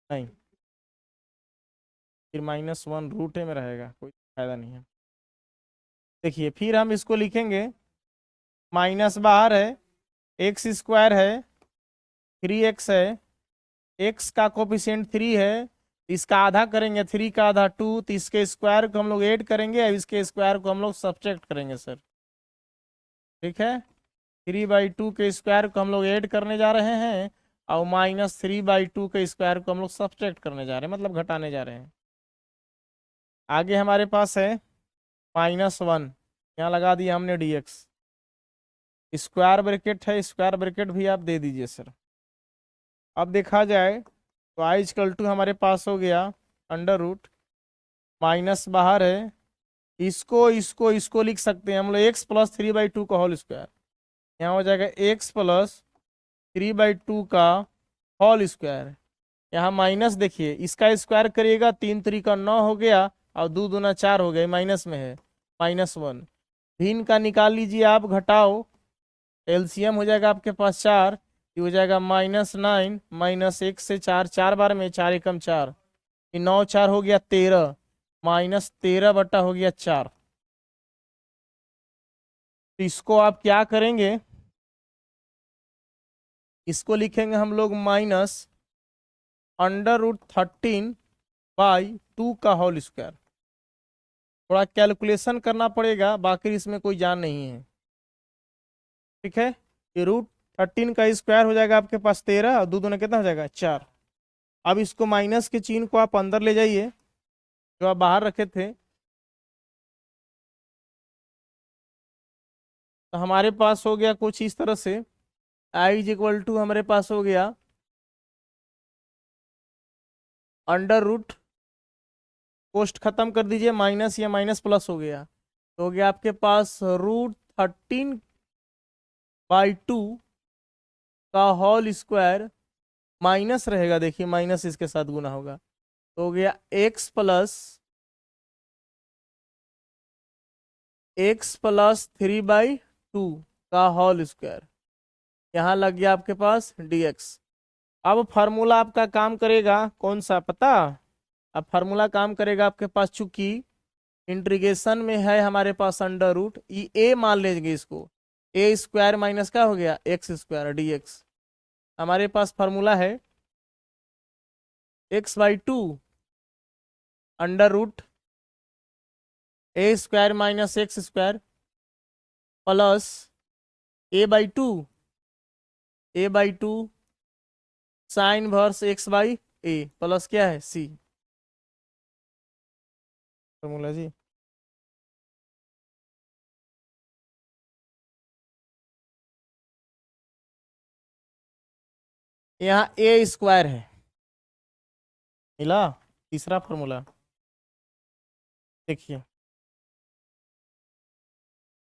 नहीं फिर -1 रूट में रहेगा, कोई फायदा नहीं है। देखिए फिर हम इसको लिखेंगे, माइनस बाहर है, एक्स स्क्वायर है, 3x है, x का कोफिशिएंट 3 है, इसका आधा करेंगे, 3 का आधा 2, तो इसके स्क्वायर को हम लोग ऐड करेंगे, अब इसके स्क्वायर को हम लोग सब्ट्रैक्ट करेंगे सर। ठीक है, 3/2 के स्क्वायर को हम लोग ऐड करने जा रहे हैं, और -3/2 के स्क्वायर को हम लोग सब्ट्रैक्ट करने जा रहे हैं, मतलब घटाने जा रहे हैं। आगे हमारे पास है -1, यहाँ लगा दिया हमने dx, स्क्वायर ब्रैकेट है, स्क्वायर ब्रैकेट भी आप दे दीजिए सर। अब देखा जाए तो आई इक्वल टू हमारे पास हो गया अंडर रूट, माइनस बाहर है, इसको लिख सकते हैं हम लोग x+3/2 का होल स्क्वायर, यहाँ हो जाएगा x+3/2 का होल स्क्वायर। यहाँ माइनस देखिए, इसका स्क्वायर करिएगा, 3×3 = 9 हो गया, और 2×2 = 4 हो गया, माइनस में है, -1। भिन्न का निकाल लीजिए आप, घटाओ, एलसीएम हो जाएगा आपके पास 4, ये हो जाएगा -9, -1 से 4, 4 बार में 4 एकम 4, 9 4 हो गया 13, -13 हो गया 4। तो इसको आप क्या करेंगे, इसको लिखेंगे हम लोग -√13/2 का होल स्क्वायर। थोड़ा कैलकुलेशन करना पड़ेगा, बाकी इसमें कोई जान नहीं है। ठीक है, ये √13 का स्क्वायर हो जाएगा आपके पास 13, और 2 दूना कितना हो जाएगा 4। अब इसको माइनस के चिन्ह को आप अंदर ले जाइए, जो आप बाहर रखे थे, तो हमारे पास हो गया कुछ इस तरह से, आई इज इक्वल टू हमारे पास हो गया अंडर रूट, पोस्ट खत्म कर दीजिए, माइनस या माइनस प्लस हो गया, तो हो गया आपके पास √13/2 का होल स्क्वायर, माइनस रहेगा, देखिए माइनस इसके साथ गुना होगा, तो हो गया x+3/2 का होल स्क्वायर, यहाँ लग गया आपके पास dx। अब फार्मूला आपका काम करेगा कौन सा पता, अब फार्मूला काम करेगा आपके पास, चूंकि इंटीग्रेशन में है हमारे पास अंडर रूट, ये a मान लेंगे इसको, a² माइनस क्या हो गया x² dx। हमारे पास फार्मूला है x/2 under root a² minus x² plus a/2 a/2 sine inverse x/a plus क्या है c फॉर्मूला जी। यहाँ a स्क्वायर है, मिला तीसरा फॉर्मूला। देखिए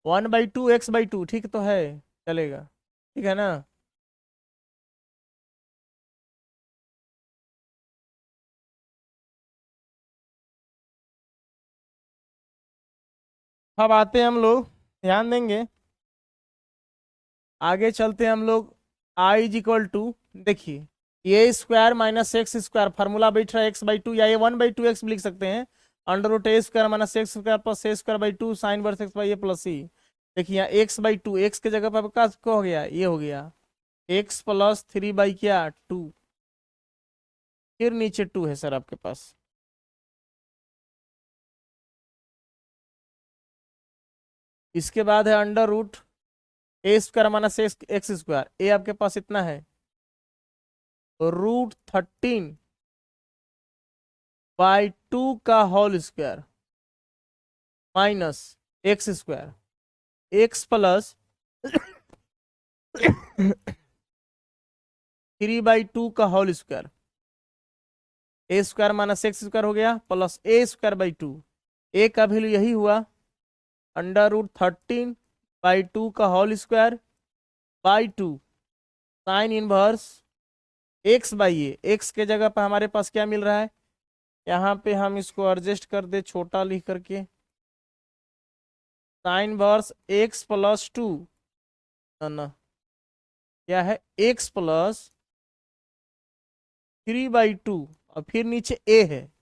1/2 x/2 ठीक तो है, चलेगा, ठीक है ना। अब आते हैं हम लोग, ध्यान देंगे, आगे चलते हैं हम लोग। आई इज इक्वल टू, देखिए a square minus x square, formula बैठ रहा है x/2, या ये 1/2x भी लिख सकते हैं। Under root A square minus x square plus A square by two sine inverse x by a plus c. देखिए यहाँ x/2, एक्स के जगह पर आपका क्या हो गया, ये हो गया x प्लस 3 क्या 2, फिर नीचे 2 है सर आपके पास। इसके बाद है under root A square minus x square, A आपके पास इतना है √13/2 का whole square minus x square, X plus 3/2 का whole square, A square minus x square हो गया प्लस a²/2, ए का वैल्यू यही हुआ √13/2 का whole square by 2 sine inverse x/a। X के जगह पर हमारे पास क्या मिल रहा है, यहाँ पे हम इसको एडजस्ट कर दे छोटा लिख करके, साइन इनवर्स x प्लस 2 ना क्या है x प्लस 3/2, और फिर नीचे a है,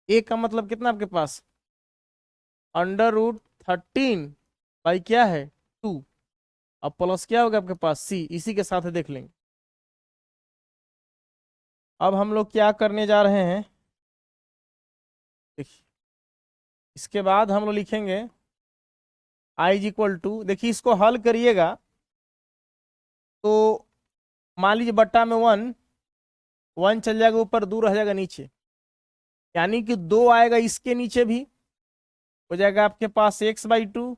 a का मतलब कितना आपके पास √13 क्या है 2, अब प्लस क्या होगा आपके पास c, इसी के साथ देख लेंगे। अब हम लोग क्या करने जा रहे हैं, देखिए इसके बाद हम लोग लिखेंगे i इज इक्वल टू, देखिए इसको हल करिएगा तो मान लीजिए बट्टा में 1 1 चल जाएगा ऊपर, 2 रह जाएगा नीचे, यानी कि 2 आएगा इसके नीचे भी, हो जाएगा आपके पास x/2,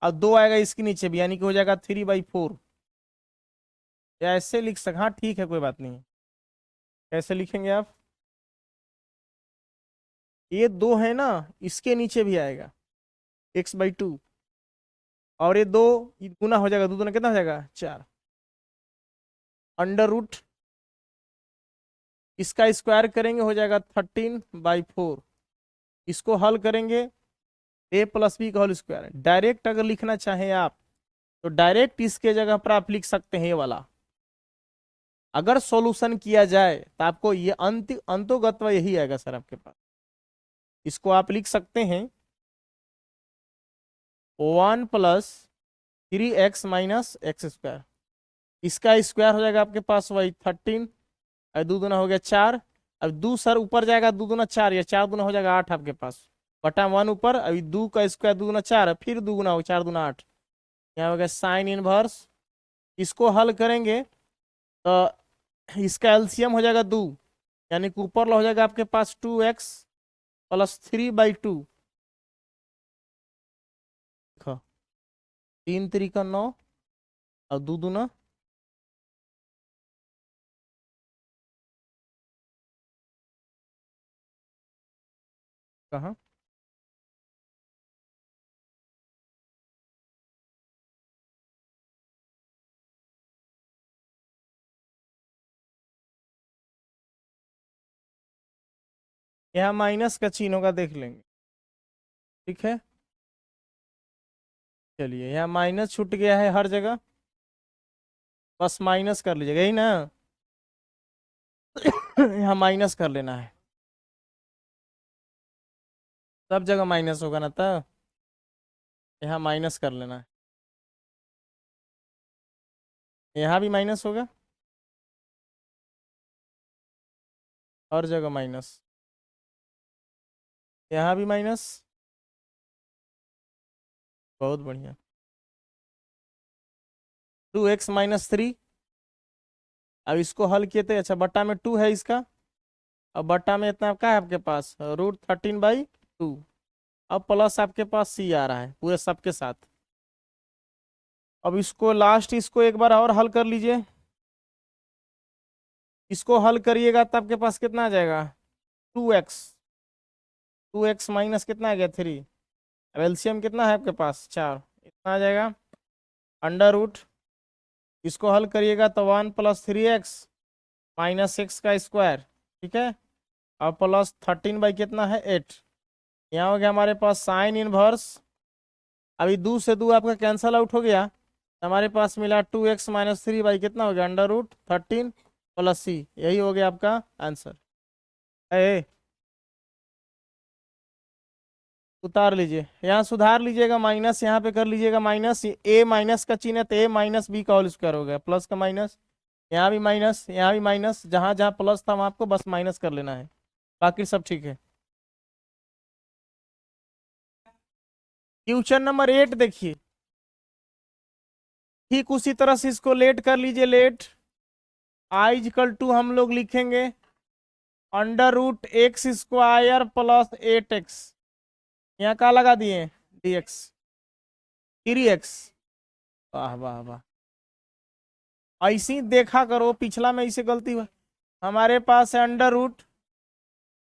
और 2 आएगा इसके नीचे भी, यानी कि हो जाएगा 3/4। या ऐसे लिख सक, हाँ ठीक है कोई बात नहीं। कैसे लिखेंगे आप, ये 2 है ना, इसके नीचे भी आएगा x/2, और ये 2 गुना हो जाएगा, 2 दूना कितना हो जाएगा 4, अंडर रूट इसका स्क्वायर करेंगे हो जाएगा 13/4, इसको हल करेंगे a प्लस बी का होल स्क्वायर। डायरेक्ट अगर लिखना चाहें आप तो डायरेक्ट इसके जगह पर आप लिख सकते हैं ये वाला, अगर सॉल्यूशन किया जाए तो आपको ये अंतोगत्वा यही आएगा सर आपके पास। इसको आप लिख सकते हैं 1 plus 3x minus x square, इसका स्क्वायर हो जाएगा आपके पास वही 13, और 2 दूना हो गया 4, अब 2 सर ऊपर जाएगा, 2 दूना 4, या 4 दूना हो जाएगा 8 आपके पास, बटा 1 ऊपर, अभी 2 का स्क्वायर 2 दूना 4, फिर 2 गुना हो 4 दूना 8, यहाँ हो गया साइन इनवर्स। इसको हल करेंगे तो इसका एलसीएम हो जाएगा 2, यानी कि ऊपर हो जाएगा आपके पास 2x प्लस 3/2, 3 3 9, और 2 दूना कहाँ, यहाँ माइनस का चिन्ह होगा, देख लेंगे, ठीक है। चलिए यहाँ माइनस छूट गया है हर जगह, बस माइनस कर लीजिएगा, यही ना यहाँ माइनस कर लेना है, सब जगह माइनस होगा ना, तब यहाँ माइनस कर लेना है, यहाँ भी माइनस होगा, हर जगह माइनस, यहाँ भी माइनस, बहुत बढ़िया। 2x माइनस 3 अब इसको हल किए थे, अच्छा बट्टा में 2 है इसका, अब बट्टा में इतना क्या है आपके पास, √13/2। अब प्लस आपके पास सी आ रहा है पूरे सबके साथ। अब इसको लास्ट इसको एक बार और हल कर लीजिए, इसको हल करिएगा तो आपके पास कितना आ जाएगा, 2x, 2x माइनस कितना आ गया 3। अब एलसीएम कितना है आपके पास 4, इतना आ जाएगा अंडर रूट, इसको हल करिएगा तो 1 + 3x माइनस x का स्क्वायर, ठीक है। अब प्लस 13 बाई कितना है 8, यहाँ हो गया हमारे पास साइन इनवर्स। अभी 2 से 2 आपका कैंसल आउट हो गया, तो हमारे पास मिला 2x माइनस 3 बाई कितना हो गया अंडर रूट 13 प्लस सी, यही हो गया आपका आंसर। ए उतार लीजिए, यहाँ सुधार लीजिएगा, माइनस यहाँ पे कर लीजिएगा माइनस, ए माइनस का चिन्ह है तो ए माइनस बी का होल स्क्वायर हो गया, प्लस का माइनस, यहाँ भी माइनस, यहाँ भी माइनस, जहाँ जहाँ प्लस था वहाँ आपको बस माइनस कर लेना है, बाकी सब ठीक है। क्वेश्चन नंबर 8 देखिए, ठीक उसी तरह से इसको लेट कर लीजिए, लेट I = हम लोग लिखेंगे under root x² plus 8x, यहाँ क्या लगा दिए dx 3x, वाह वाह वाह, ऐसी देखा करो, पिछला में इसे गलती हुआ। हमारे पास है under root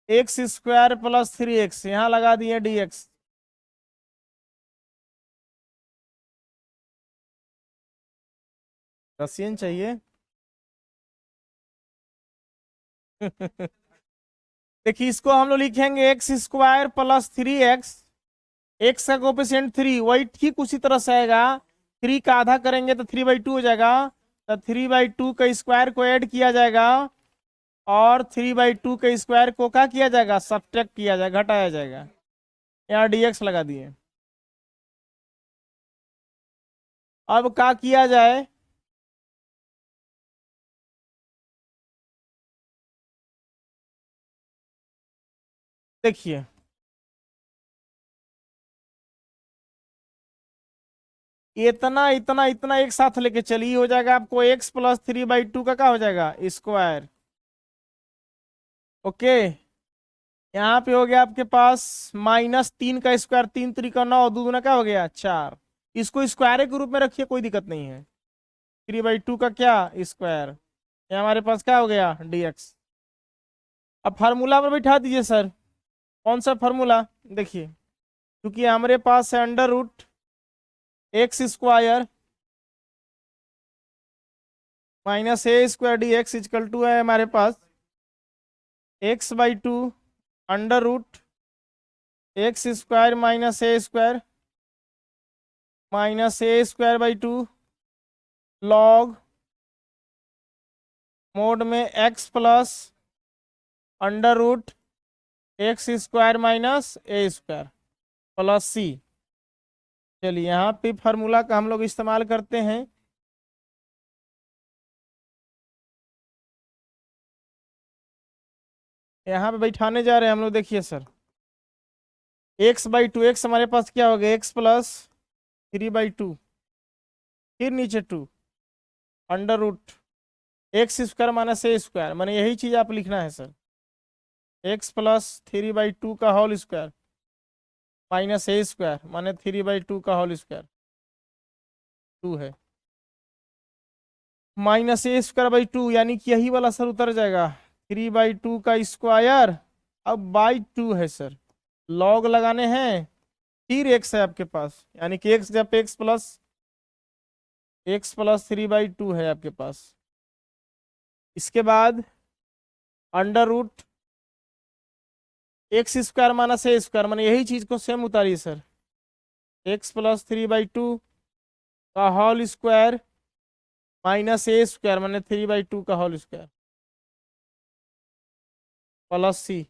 x² plus 3x, यहाँ लगा दिए dx, रसियन चाहिए देखिए इसको हम लोग लिखेंगे x² प्लस 3x, x का कोफिशिएंट 3, वही ठीक उसी तरह से आएगा, 3 का आधा करेंगे तो 3/2 हो जाएगा, तो 3/2 का स्क्वायर को ऐड किया जाएगा और 3/2 के स्क्वायर को क्या किया जाएगा, सब्ट्रैक्ट किया जाएगा, घटाया जाएगा, यहाँ dx लगा दिए। अब क्या किया जाए, देखिए इतना इतना इतना एक साथ लेके चलिए, हो जाएगा आपको x + 3/2 का क्या हो जाएगा स्क्वायर, ओके। यहाँ पे हो गया आपके पास -3 का स्क्वायर, 3 3 का 9, दूगुना क्या हो गया 4, इसको स्क्वायर के रूप में रखिए कोई दिक्कत नहीं है, 3/2 का क्या स्क्वायर, ये हमारे पास क्या हो गया dx। अब फार्मूला पर बैठा दीजिए सर, कौन सा फार्मूला, देखिए क्योंकि हमारे पास है under root x² minus a² dx = है हमारे पास x/2 under root x² minus a² minus a²/2 log mod में x plus under root x² minus a² plus सी। चलिए यहाँ पे फार्मूला का हम लोग इस्तेमाल करते हैं, यहाँ पे बैठाने जा रहे हैं हम लोग, देखिए सर x/2, x हमारे पास क्या हो गया x + 3/2, फिर नीचे 2 under root x² minus a², मैंने यही चीज आप लिखना है सर, x + 3/2 का होल स्क्वायर माइनस a² माने 3/2 का होल स्क्वायर 2 है, माइनस a²/2 यानी कि यही वाला सर उतर जाएगा, 3/2 का स्क्वायर, अब बाई 2 है सर, लॉग लगाने हैं, फिर x है आपके पास, यानी कि x जब x + 3/2 है आपके पास, इसके बाद under root x² minus a² मैंने यही चीज को सेम उतारी सर, x + 3/2 का होल स्क्वायर माइनस a² मैंने 3/2 का होल स्क्वायर प्लस सी।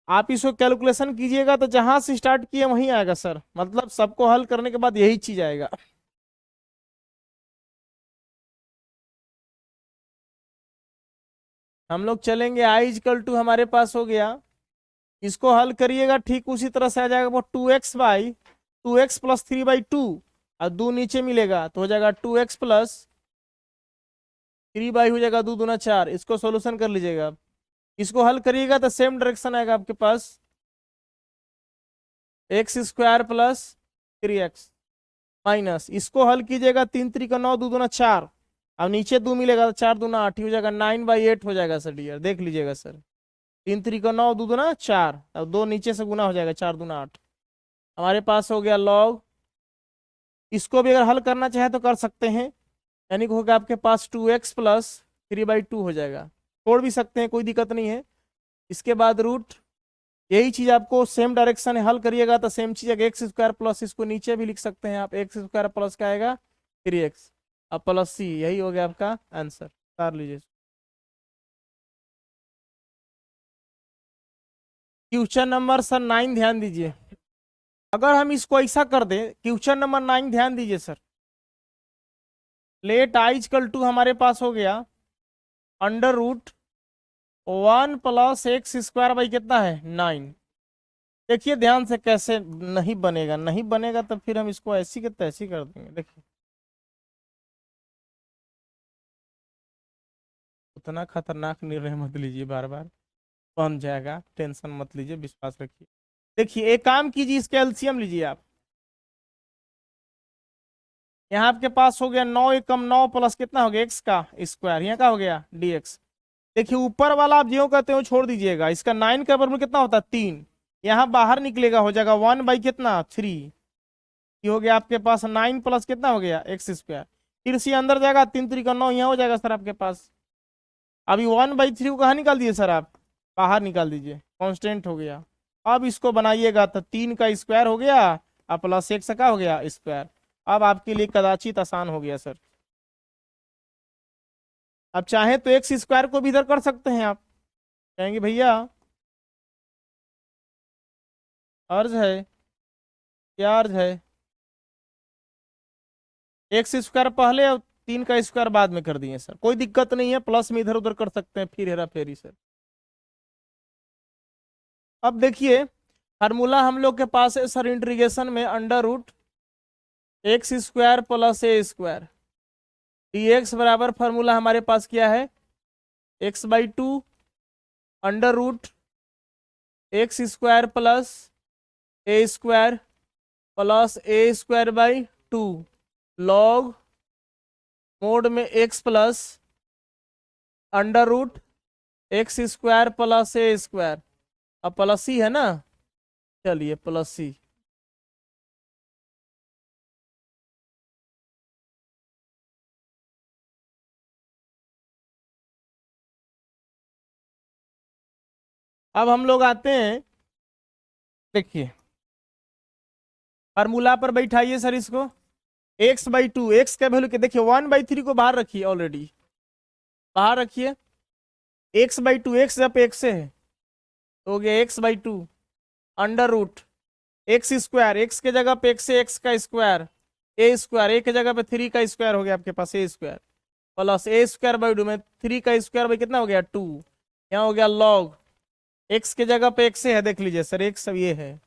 आप इसको कैलकुलेशन कीजिएगा तो जहां से स्टार्ट किए वहीं आएगा सर, मतलब सबको हल करने के बाद यही चीज आएगा। हम लोग चलेंगे I = हमारे पास हो गया, इसको हल करिएगा ठीक उसी तरह से आ जाएगा, वो 2x + 3/2 और 2 नीचे मिलेगा तो हो जाएगा 2x + 3 हो जाएगा 2 दूना 4। इसको सोल्यूशन कर लीजिएगा। इसको हल करिएगा तो सेम डायरेक्शन आएगा आपके पास, x² प्लस 3x माइनस, इसको हल कीजिएगा 3×3 = 9, 2 दूना 4। अब नीचे 2 मिलेगा तो 4 दूना 8 ही हो जाएगा, 9/8 हो जाएगा सर डियर, देख लीजिएगा सर। 3×3 = 9, 2 दूना 4, अब 2 नीचे से गुना हो जाएगा, 4 दूना 8। हमारे पास हो गया लॉग। इसको भी अगर हल करना चाहे तो कर सकते हैं, यानी कि होगा आपके पास 2x प्लस 3/2 हो जाएगा। छोड़ भी सकते हैं, कोई दिक्कत नहीं है। इसके बाद रूट, यही चीज आपको सेम डायरेक्शन है, हल करिएगा तो सेम चीज x² प्लस, इसको नीचे भी लिख सकते हैं आप, x² प्लस क्या आएगा 3x, अब प्लस c, यही हो गया आपका आंसर। कर लीजिए। क्वेश्चन नंबर सर 9 ध्यान दीजिए। अगर हम इसको ऐसा कर दें, क्वेश्चन नंबर 9 ध्यान दीजिए सर, लेट i = हमारे पास हो गया √1 प्लस x² कितना है 9। देखिए ध्यान से कैसे नहीं बनेगा, नहीं बनेगा तो फिर हम इसको ऐसी के तैसी कर देंगे। देखिए उतना खतरनाक निर्णय मत लीजिए, बार बार बन जाएगा, टेंशन मत लीजिए, विश्वास रखिए। देखिए एक काम कीजिए, इसके एलसीएम लीजिए आप। यहाँ आपके पास हो गया 9 एकम 9 प्लस कितना हो गया x का स्क्वायर, यहाँ का हो गया dx। देखिए ऊपर वाला आप जो कहते हो छोड़ दीजिएगा, इसका 9 का वर्गमूल कितना होता है 3, यहाँ बाहर निकलेगा हो जाएगा 1/कितना 3। ये हो गया आपके पास 9 प्लस कितना हो गया x², फिर से अंदर जाएगा 3×3 = 9, यहाँ हो जाएगा सर आपके पास। अभी 1/3 को कहाँ निकाल दिए सर आप, बाहर निकाल दीजिए, कांस्टेंट हो गया। अब इसको बनाइएगा तो 3 का स्क्वायर हो गया और प्लस 1 का हो गया स्क्वायर। अब आपके लिए कदाचित आसान हो गया सर। अब चाहे तो x² को भी इधर कर सकते हैं आप, कहेंगे भैया अर्ज है, क्या अर्ज है, x² पहले और 3 का स्क्वायर बाद में कर दिए सर, कोई दिक्कत नहीं है, प्लस में इधर उधर कर सकते हैं, फिर हेरा फेरी सर। अब देखिए फार्मूला हम लोग के पास है सर इंटीग्रेशन में, √x² प्लस a² dx बराबर फार्मूला हमारे पास क्या है, x/2 √x² plus a² plus a²/2 log mod में x plus √x² plus a², अब प्लस सी है ना, चलिए प्लस सी। अब हम लोग आते हैं, देखिए फार्मूला पर बैठाइए सर इसको, x/2, x का वैल्यू के देखिए 1/3 को बाहर रखिए, ऑलरेडी बाहर रखिए, x/2 x जब x से है तो हो गया x/2 √x², x के जगह पे x से x का स्क्वायर, a² के जगह पे 3 का स्क्वायर हो गया आपके पास a² प्लस a²/2 में 3 का स्क्वायर भाई कितना हो गया 2, यहाँ हो गया लॉग x के जगह पे x से है, देख लीजिए सर x सब ये है,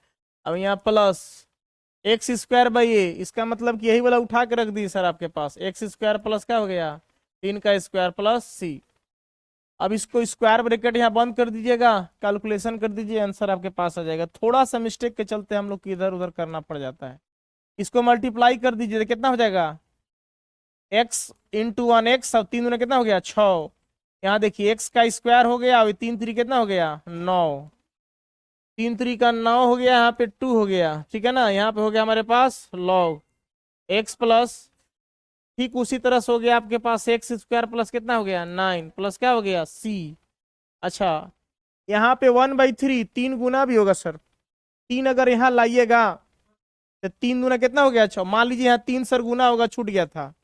अब यहाँ प्लस x²/a, इसका मतलब कि यही वाला उठा के रख दी सर आपके पास, x² प्लस क्या हो गया 3 का स्क्वायर प्लस c। अब इसको स्क्वायर ब्रैकेट यहाँ बंद कर दीजिएगा, कैलकुलेशन कर दीजिए, आंसर आपके पास आ जाएगा। थोड़ा सा मिस्टेक के चलते हम लोग को इधर उधर करना पड़ जाता है। इसको मल्टीप्लाई कर दीजिए तो कितना हो जाएगा x × 1x, अब 3 दूना कितना हो गया 6, यहाँ देखिए x का स्क्वायर हो गया, अभी 3×3 कितना हो गया 9, 3×3 का 9 हो गया, यहाँ पे 2 हो गया, ठीक है ना, यहाँ पे हो गया हमारे पास लॉग x प्लस, ठीक उसी तरह से हो गया आपके पास x² प्लस कितना हो गया 9 प्लस क्या हो गया c। अच्छा यहाँ पे 1/3 3 गुना भी होगा सर, 3 अगर यहाँ लाइएगा तो 3 दूना कितना हो गया 6, मान लीजिए यहाँ 3 सर गुना होगा, छूट गया था,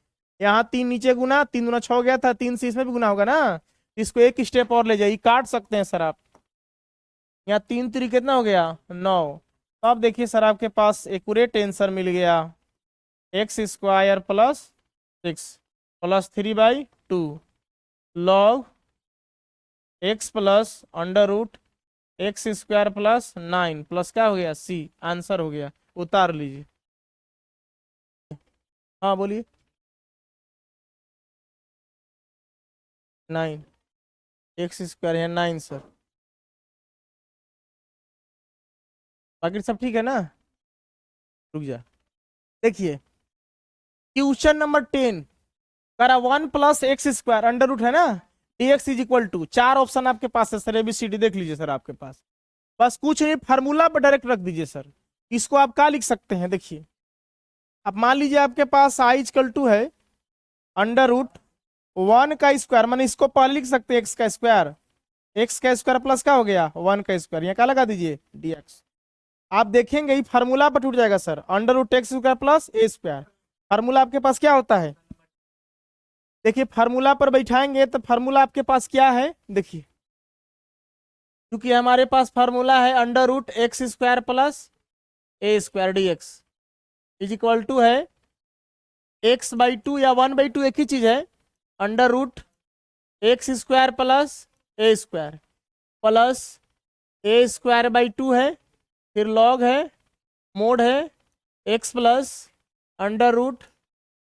यहाँ 3 नीचे गुना, 3 दूना 6 हो गया था, 3 से इसमें भी गुना होगा ना, इसको एक स्टेप और ले जाइए, काट सकते हैं सर आप, यहाँ 3×3 कितना हो गया 9। तो अब देखिए सर आपके पास एक्यूरेट आंसर मिल गया, x² plus 6 plus 3/2 log x plus √x² plus 9 plus क्या हो गया c, आंसर हो गया, उतार लीजिए। हाँ बोलिए। 9 एक्स स्क्वायर है 9 सर। बाकी सब ठीक है ना? रुक जा, देखिए क्वेश्चन नंबर 10 करा 1 plus X square under root है ना, D x is equal to, चार ऑप्शन आपके पास है सर, ABCD देख लीजिए सर आपके पास। बस कुछ नहीं, फार्मूला पर डायरेक्ट रख दीजिए सर। इसको आप क्या लिख सकते हैं, देखिए अब मान लीजिए आपके पास आई इक्वल टू है अंडर रूट 1 का स्क्वायर, मैंने इसको पहले लिख सकते हैं एक्स का स्क्वायर प्लस क्या हो गया 1 का स्क्वायर, यहाँ क्या लगा दीजिए dx। आप देखेंगे ही फार्मूला पर टूट जाएगा sir, under root x square plus ए स्क्वायर। फार्मूला आपके पास क्या होता है, देखिए फार्मूला पर बैठाएंगे तो फार्मूला आपके पास क्या है, देखिए क्योंकि हमारे पास फार्मूला है under root x square plus A square d x is equal to है x/2 या 1/2 एक ही चीज है, under root x square plus A square plus A square by 2 है, फिर लॉग है, मोड है x plus under root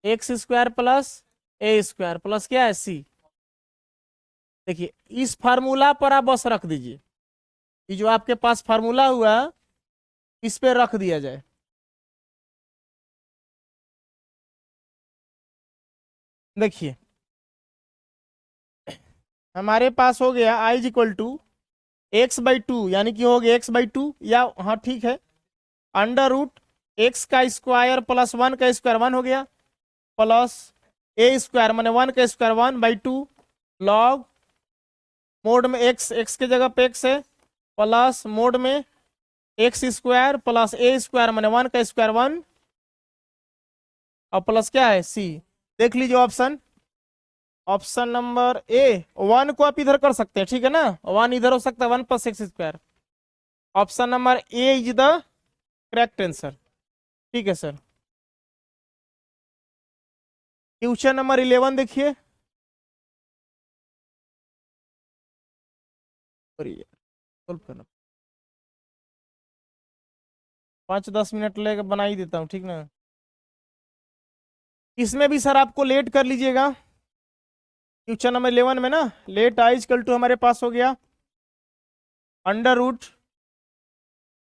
x square plus ए स्क्वायर प्लस क्या है सी। देखिए इस फार्मूला पर आप बस रख दीजिए, ये जो आपके पास फार्मूला हुआ इस पे रख दिया जाए। देखिए हमारे पास हो गया आई इज इक्वल टू x/2 यानी कि हो गया x/2 या हाँ ठीक है, अंडर रूट एक्स का स्क्वायर प्लस 1 का स्क्वायर 1 हो गया, प्लस ए स्क्वायर मैंने 1 का स्क्वायर 1/2 लॉग मोड में एक्स के जगह पे एक्स है, प्लस मोड में एक्स स्क्वायर प्लस ए स्क्वायर मैंने 1 का स्क्वायर 1 और प्लस क्या है सी। देख लीजिए ऑप्शन, ऑप्शन नंबर ए 1 को आप इधर कर सकते हैं, ठीक है ना, 1 इधर हो सकता है 1 plus X square. Option number A is the correct answer, ठीक है सर। क्वेश्चन नंबर 11 देखिए, 5-10 मिनट लेकर बना ही देता हूँ, ठीक ना। इसमें भी सर आपको लेट कर लीजिएगा, क्वेश्चन नंबर 11 में ना लेट आई इक्वल टू हमारे पास हो गया अंडर रूट,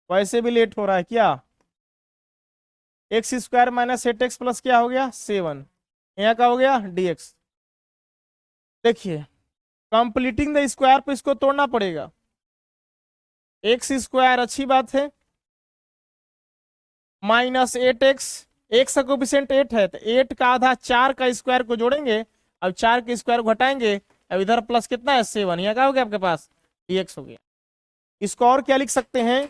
वैसे भी लेट हो रहा है क्या, x square minus 8x plus क्या हो गया 7, यहाँ का हो गया dx। देखिए कंप्लीटिंग द स्क्वायर पे इसको तोड़ना पड़ेगा, एक्स स्क्वायर अच्छी बात है माइनस 8x, एक्स का कोफिशिएंट 8 है तो 8 का आधा 4 का स्क्वायर को जोड़ेंगे, अब 4 के स्क्वायर को घटाएंगे, अब इधर प्लस कितना है 7, यहाँ का हो गया आपके पास dx हो गया। इसको और क्या लिख सकते हैं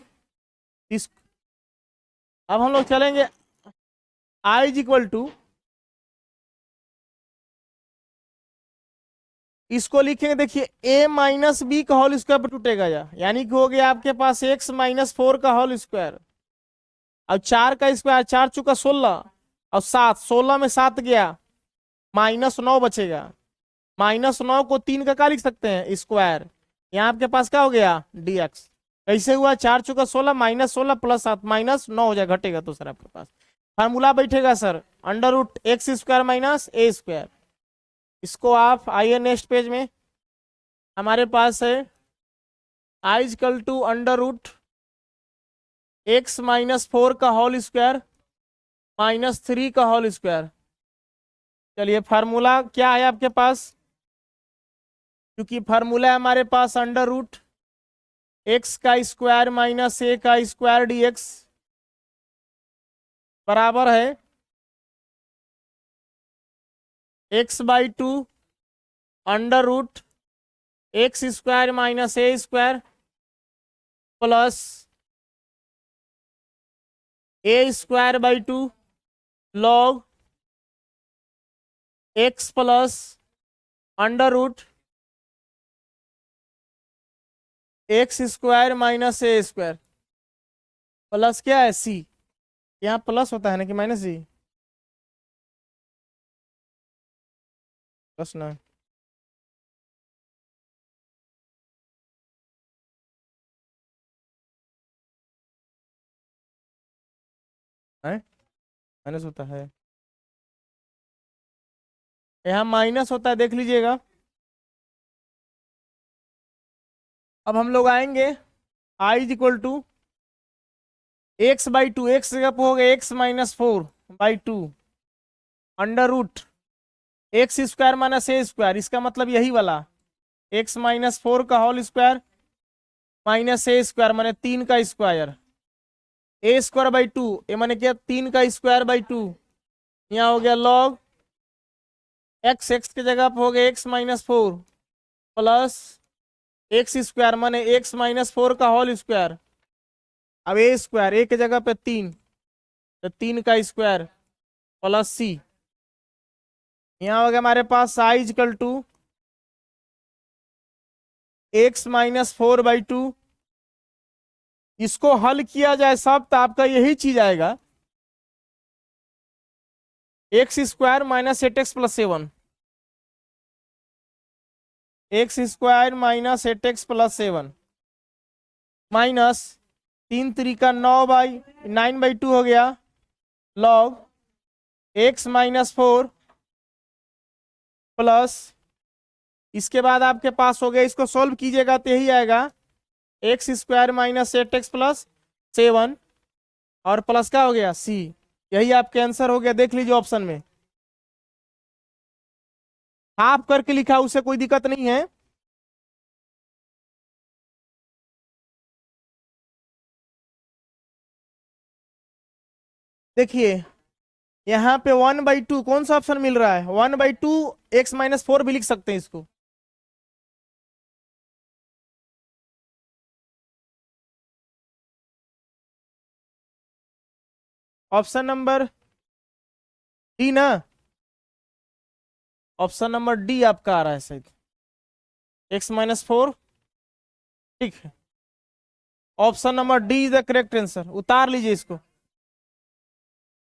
इस, अब हम लोग चलेंगे आई इज इक्वल टू, इसको लिखेंगे देखिए a माइनस बी का होल स्क्वायर पर टूटेगा यानी कि हो गया आपके पास x माइनस 4 का होल स्क्वायर, अब 4 का स्क्वायर 4 चुका 16 और 7, 16 में 7 गया -9 बचेगा, -9 को 3 का क्या लिख सकते हैं स्क्वायर, यहाँ आपके पास क्या हो गया dx। कैसे हुआ 4 चुका 16 -16 प्लस 7 -9 हो जाएगा, घटेगा तो सर आपके पास फार्मूला बैठेगा sir under root x square minus ए स्क्वायर। इसको आप आइए नेक्स्ट पेज में, हमारे पास है I equal to under root x minus 4 का होल स्क्वायर -3 का होल स्क्वायर। चलिए फार्मूला क्या है आपके पास, क्योंकि फार्मूला है हमारे पास अंडर रूट एक्स का स्क्वायर माइनस ए का स्क्वायर dx बराबर है x/2 under root x square minus A square plus A square by 2 log X plus under root x square minus A square plus क्या है सी, यहाँ plus होता है ना कि माइनस सी, प्लस ना है माइनस होता है, यहाँ माइनस होता है देख लीजिएगा, अब हम लोग आएंगे I is equal to x by two, x जगह पे हो गया x minus 4/2 under root x square minus ए स्क्वायर, इसका मतलब यही वाला एक्स माइनस 4 का होल स्क्वायर माइनस ए स्क्वायर माने 3 का स्क्वायर, ए स्क्वायर बाई 2 ये माने क्या 3 का स्क्वायर बाई 2, यहाँ हो गया लॉग एक्स, एक्स की जगह पे हो गया x minus 4 plus X square माने एक्स माइनस 4 का होल स्क्वायर, अब ए स्क्वायर ए की जगह पे 3 तो 3 का स्क्वायर प्लस सी, यहाँ हो गया हमारे पास I equal to x minus 4/2, इसको हल किया जाए सब तो आपका यही चीज आएगा x square minus 8x plus 7, x square minus 8x plus 7 minus 3 3 9/2 हो गया लॉग एक्स माइनस 4 प्लस, इसके बाद आपके पास हो गया, इसको सॉल्व कीजिएगा तो यही आएगा x square minus 8x plus 7 और प्लस का हो गया सी, यही आपके आंसर हो गया। देख लीजिए ऑप्शन में हाफ करके लिखा, उससे कोई दिक्कत नहीं है। देखिए यहाँ पे 1/2 कौन सा ऑप्शन मिल रहा है, 1/2 एक्स माइनस 4 भी लिख सकते हैं इसको, ऑप्शन नंबर डी ना, ऑप्शन नंबर डी आपका आ रहा है शायद एक्स माइनस 4, ठीक है, option number D is the correct answer, उतार लीजिए इसको।